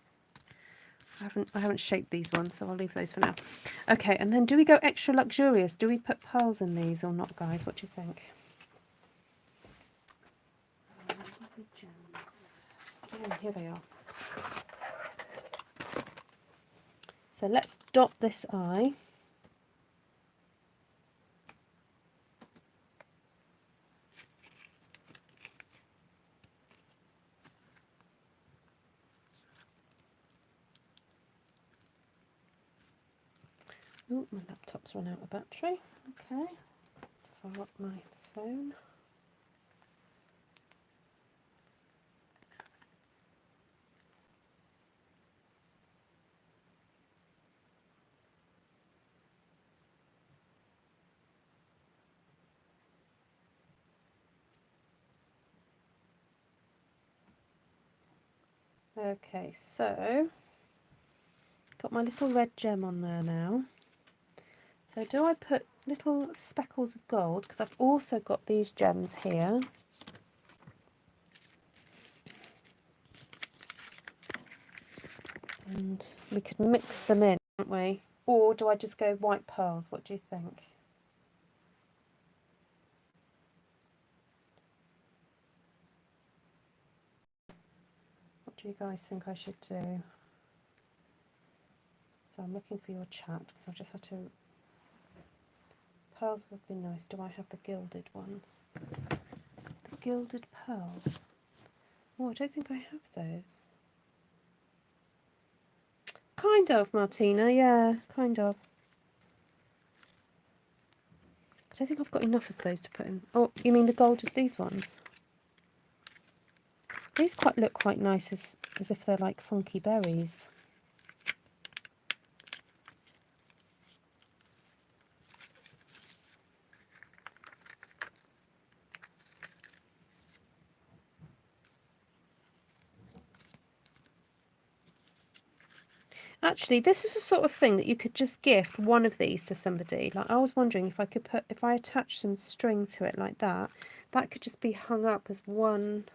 I haven't shaped these ones, so I'll leave those for now. Okay, and then do we go extra luxurious? Do we put pearls in these or not, guys? What do you think? Oh, here they are. So let's dot this eye. Oh, my laptop's run out of battery. Okay, fire up my phone. Okay, so got my little red gem on there now. So do I put little speckles of gold, because I've also got these gems here. And we could mix them in, can't we? Or do I just go white pearls? What do you think? What do you guys think I should do? So I'm looking for your chat because I've just had to... Pearls would be nice. Do I have the gilded ones? The gilded pearls. Oh, I don't think I have those. Kind of, Martina, yeah, kind of. I don't think I've got enough of those to put in. Oh, you mean the gold, these ones? These look quite nice as if they're like funky berries. Actually, this is the sort of thing that you could just gift one of these to somebody. Like, I was wondering if I could if I attach some string to it like that, that could just be hung up as one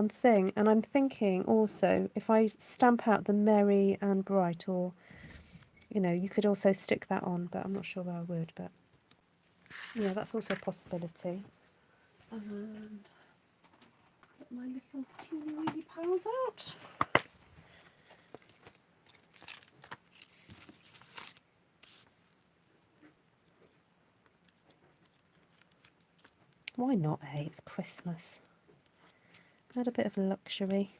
thing. And I'm thinking also, if I stamp out the merry and bright, or, you know, you could also stick that on, but I'm not sure where I would, but yeah, that's also a possibility. And get my little teeny weeny piles out. Why not, eh? It's Christmas. Add a bit of luxury.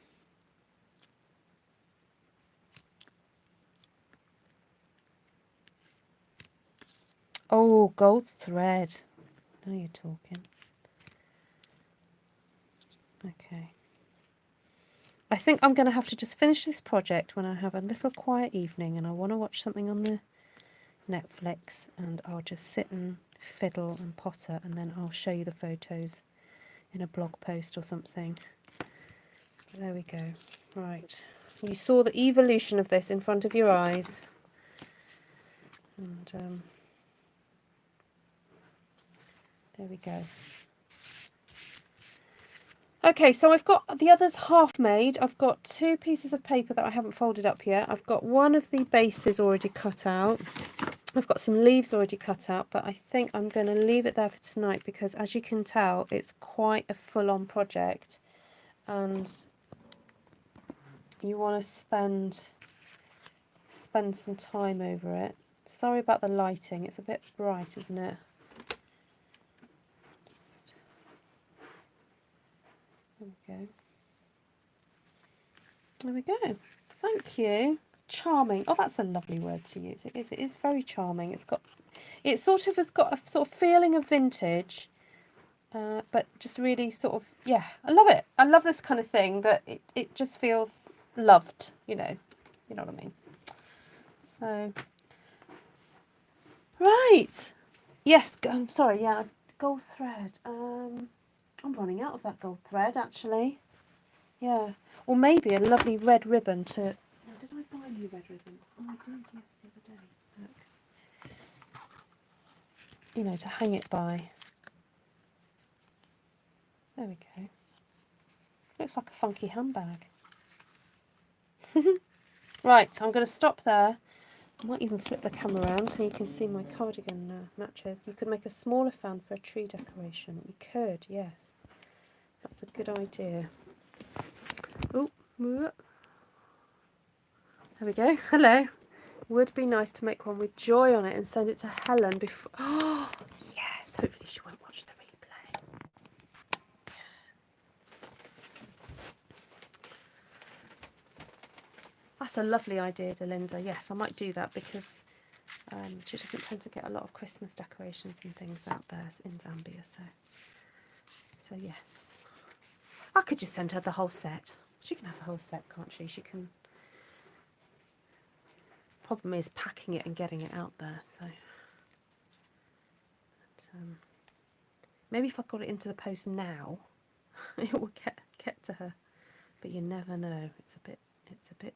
Oh, gold thread. Now you're talking. Okay. I think I'm going to have to just finish this project when I have a little quiet evening and I want to watch something on the Netflix, and I'll just sit and fiddle and potter, and then I'll show you the photos in a blog post or something. There we go. Right. You saw the evolution of this in front of your eyes. And there we go. Okay, so I've got the others half made. I've got 2 pieces of paper that I haven't folded up yet. I've got one of the bases already cut out. I've got some leaves already cut out, but I think I'm going to leave it there for tonight because, as you can tell, it's quite a full-on project and you want to spend some time over it. Sorry about the lighting, it's a bit bright, isn't it? There we go. There we go. Thank you. Charming. Oh, that's a lovely word to use. It is. It is very charming. It sort of has got a sort of feeling of vintage, but just really sort of, yeah, I love it. I love this kind of thing that it just feels loved, you know what I mean. So, right. Yes, I'm sorry, yeah, gold thread. I'm running out of that gold thread, actually. Yeah. Or maybe a lovely red ribbon to... Oh, did I buy you red ribbon? Oh, I did, yes, the other day. Look. You know, to hang it by. There we go. Looks like a funky handbag. Right, I'm going to stop there. I might even flip the camera around so you can see my cardigan matches. You could make a smaller fan for a tree decoration. You could, yes. That's a good idea. Oh, there we go. Hello. Would be nice to make one with Joy on it and send it to Helen before... Oh, yes. Hopefully she won't watch the replay. That's a lovely idea, Delinda. Yes, I might do that because she doesn't tend to get a lot of Christmas decorations and things out there in Zambia. So yes. I could just send her the whole set. She can have the whole set, can't she? She can... Problem is packing it and getting it out there. So but, maybe if I got it into the post now, it will get to her. But you never know. It's a bit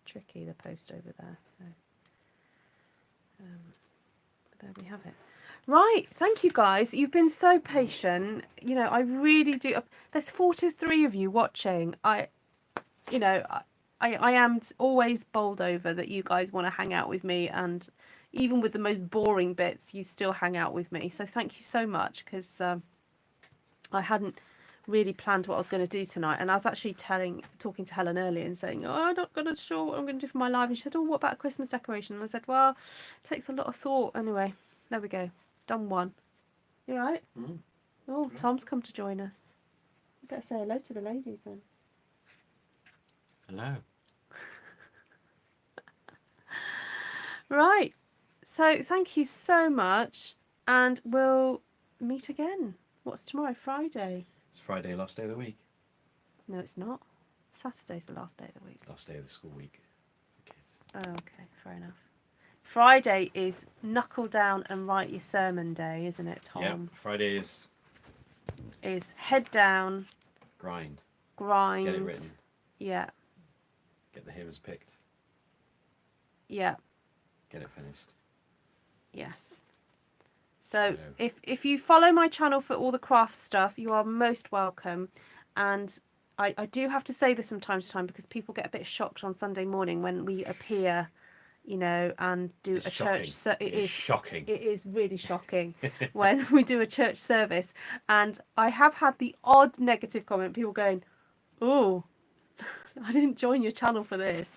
tricky, the post over there. So but there we have it. Right, thank you guys. You've been so patient. You know, I really do. There's 43 of you watching. I am always bowled over that you guys want to hang out with me, and even with the most boring bits, you still hang out with me. So thank you so much, because I hadn't really planned what I was going to do tonight, and I was actually talking to Helen earlier and saying, oh, I'm not going to sure what I'm going to do for my live, and she said, oh, what about a Christmas decoration? And I said, well, it takes a lot of thought. Anyway, there we go, done one. You all right? Oh, Tom's come to join us. You better say hello to the ladies then. Hello. Right. So thank you so much, and we'll meet again. What's tomorrow? Friday? It's Friday, last day of the week. No, it's not. Saturday's the last day of the week. Last day of the school week. Okay. Oh, okay, fair enough. Friday is knuckle down and write your sermon day, isn't it, Tom? Yeah, Friday Is head down, grind. grind. Get it written. Yeah. Get the hymns picked. Yeah. Get it finished. Yes. So if you follow my channel for all the craft stuff, you are most welcome. And I do have to say this from time to time because people get a bit shocked on Sunday morning when we appear, you know, and do It's a shocking. church. So it is shocking. It is really shocking when we do a church service. And I have had the odd negative comment, people going, "Oh, I didn't join your channel for this,"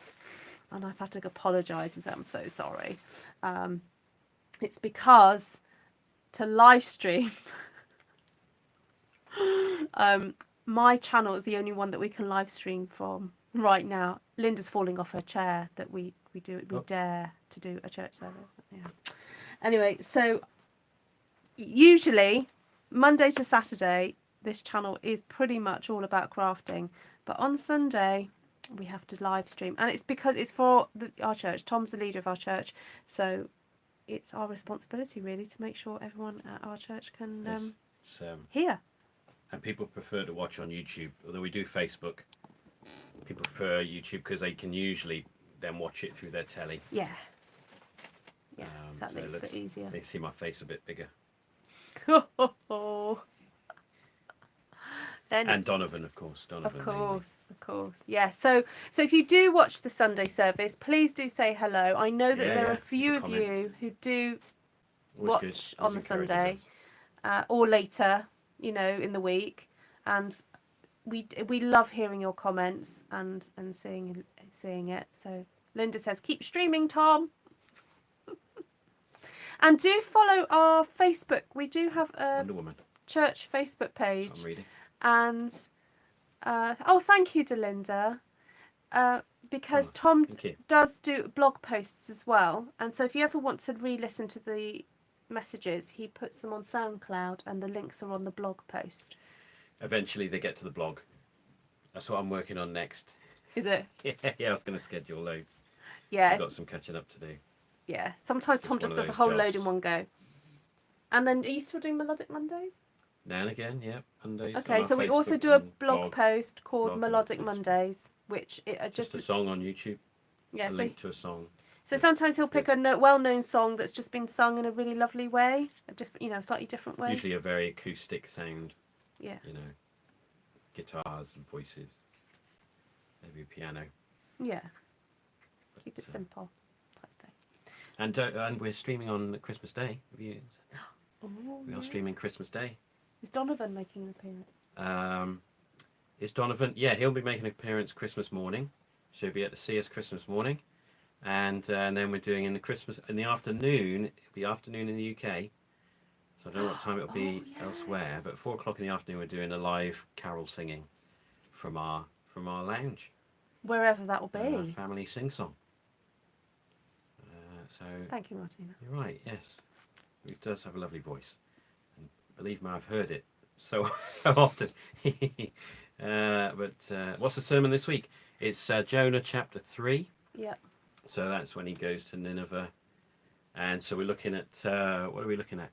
and I've had to apologise and say I'm so sorry. It's because to live stream, my channel is the only one that we can live stream from right now. Linda's falling off her chair that we dare to do a church service. Yeah. Anyway, so usually Monday to Saturday, this channel is pretty much all about crafting, but on Sunday we have to live stream, and it's because it's for our church. Tom's the leader of our church, so it's our responsibility really to make sure everyone at our church can hear. And people prefer to watch on YouTube, although we do Facebook. People prefer YouTube because they can usually then watch it through their telly. Yeah. Yeah, exactly. So it's a bit easier. They see my face a bit bigger. And Donovan, of course. Donovan, of course. Yeah. So if you do watch the Sunday service, please do say hello. I know that there are a few of you who do watch on the Sunday or later, you know, in the week, and we love hearing your comments and seeing it. So Linda says, keep streaming, Tom. And do follow our Facebook. We do have a church Facebook page. I'm reading. And thank you, Delinda. Because Tom does do blog posts as well, and so if you ever want to re-listen to the messages, he puts them on SoundCloud, and the links are on the blog post. Eventually, they get to the blog. That's what I'm working on next. Is it? Yeah. I was going to schedule loads. Yeah. I've got some catching up to do. Yeah. Sometimes Tom just does a whole load in one go. And then, are you still doing Melodic Mondays? Now and again, yeah. Mondays. Okay, so we also do a blog post called Melodic Mondays, which just a song on YouTube. Yeah, a link to a song. So sometimes he'll pick a well-known song that's just been sung in a really lovely way, just slightly different way. Usually a very acoustic sound. Yeah. You know, guitars and voices, maybe a piano. Yeah. Keep it simple, type thing. And we're streaming on Christmas Day. We are streaming Christmas Day. Is Donovan making an appearance? Is Donovan? Yeah, he'll be making an appearance Christmas morning. So he'll be able to see us Christmas morning, and then we're doing in the afternoon. It'll be afternoon in the UK. So I don't know what time it'll be elsewhere, but 4 o'clock in the afternoon we're doing a live carol singing from our lounge. Wherever that will be. Family sing song. So. Thank you, Martina. You're right. Yes, he does have a lovely voice, and believe me, I've heard it so often. But what's the sermon this week? It's Jonah chapter 3. Yeah. So that's when he goes to Nineveh, and so we're looking at what are we looking at?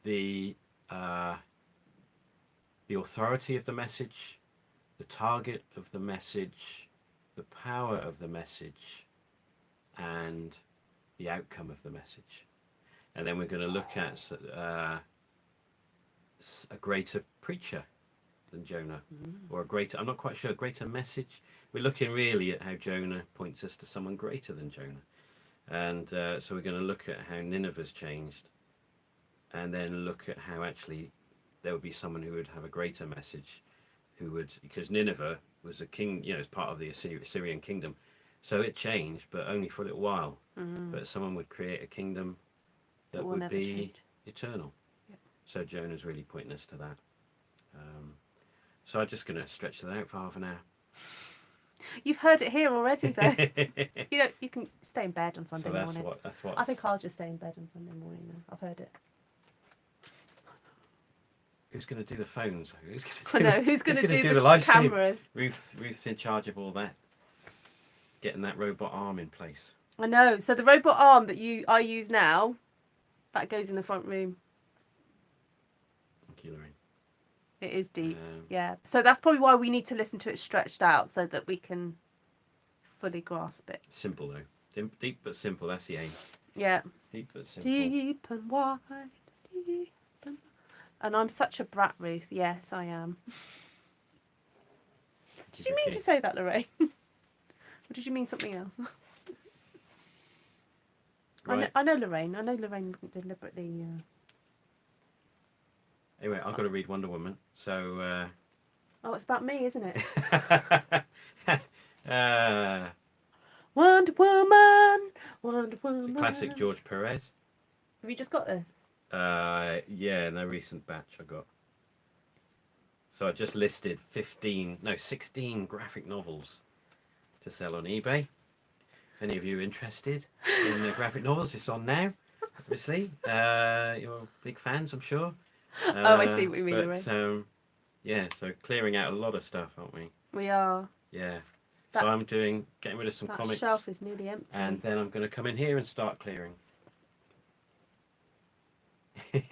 The authority of the message, the target of the message, the power of the message, and the outcome of the message. And then we're going to look at a greater preacher than Jonah, or a greater, I'm not quite sure, greater message. We're looking really at how Jonah points us to someone greater than Jonah. And so we're going to look at how Nineveh's changed, and then look at how actually there would be someone who would have a greater message, because Nineveh was a king, as part of the Assyrian kingdom. So it changed, but only for a little while. But someone would create a kingdom that would be eternal. Yep. So Jonah's really pointing us to that. So I'm just going to stretch that out for half an hour. You've heard it here already, though. You can stay in bed on Sunday So that's morning. that's what. I think I'll just stay in bed on Sunday morning now. I've heard it. Who's going to do the phones? Who's I know. Who's going to do the live stream? cameras? Ruth's in charge of all that. Getting that robot arm in place. I know. So the robot arm that I use now, that goes in the front room. Thank you, Lorraine. It is deep. Yeah. So that's probably why we need to listen to it stretched out so that we can fully grasp it. Simple though. Deep but simple. That's the aim. Yeah. Deep but simple. Deep and wide. Deep and I'm such a brat, Ruth. Yes, I am. Did you mean to say that, Lorraine? Or did you mean something else? Right. I know Lorraine. I know Lorraine deliberately. Anyway, I've got to read Wonder Woman. So. Oh, it's about me, isn't it? Wonder Woman, Wonder Woman. Classic George Perez. Have you just got this? Yeah, in the recent batch I got. So I just listed 16 graphic novels to sell on eBay. If any of you are interested in the graphic novels, it's on now. Obviously, you're big fans, I'm sure. Oh, I see what you mean. But yeah, so clearing out a lot of stuff, aren't we? We are. Yeah. So I'm getting rid of some that comics. Shelf is nearly empty. And then I'm going to come in here and start clearing. You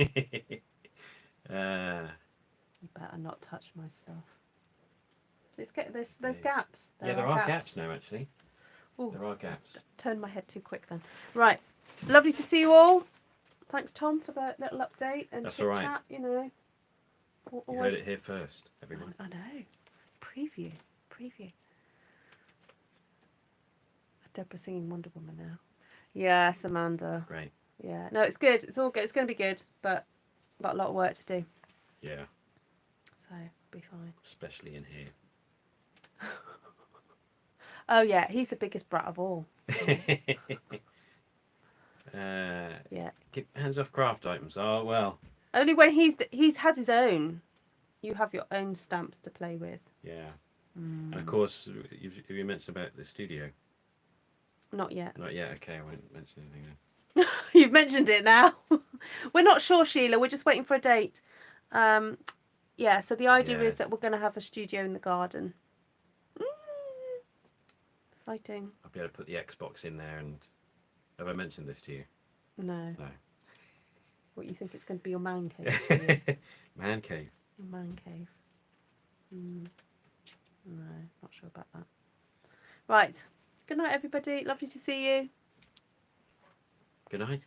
better not touch my stuff. Let's get this. There's gaps. There are gaps now, actually. Ooh, there are gaps. Turned my head too quick then. Right. Lovely to see you all. Thanks, Tom, for the little update and That's chit all right. chat. You know. You heard it here first, everyone. I know. Preview. Deborah singing Wonder Woman now. Yes, Amanda. That's great. Yeah. No, it's good. It's all good. It's going to be good, but got a lot of work to do. Yeah. So, be fine. Especially in here. Oh, yeah. He's the biggest brat of all. Yeah. Keep hands off craft items. Oh, well. Only when he has his own. You have your own stamps to play with. Yeah. And of course, have you mentioned about the studio? Not yet. Not yet. Okay, I won't mention anything then. You've mentioned it now. We're not sure, Sheila. We're just waiting for a date. Yeah, so the idea is that we're going to have a studio in the garden. Exciting. I'll be able to put the Xbox in there. And have I mentioned this to you? No. No. What, you think it's going to be your man cave? Man cave. Your man cave. No, not sure about that. Right. Good night, everybody. Lovely to see you. Good night.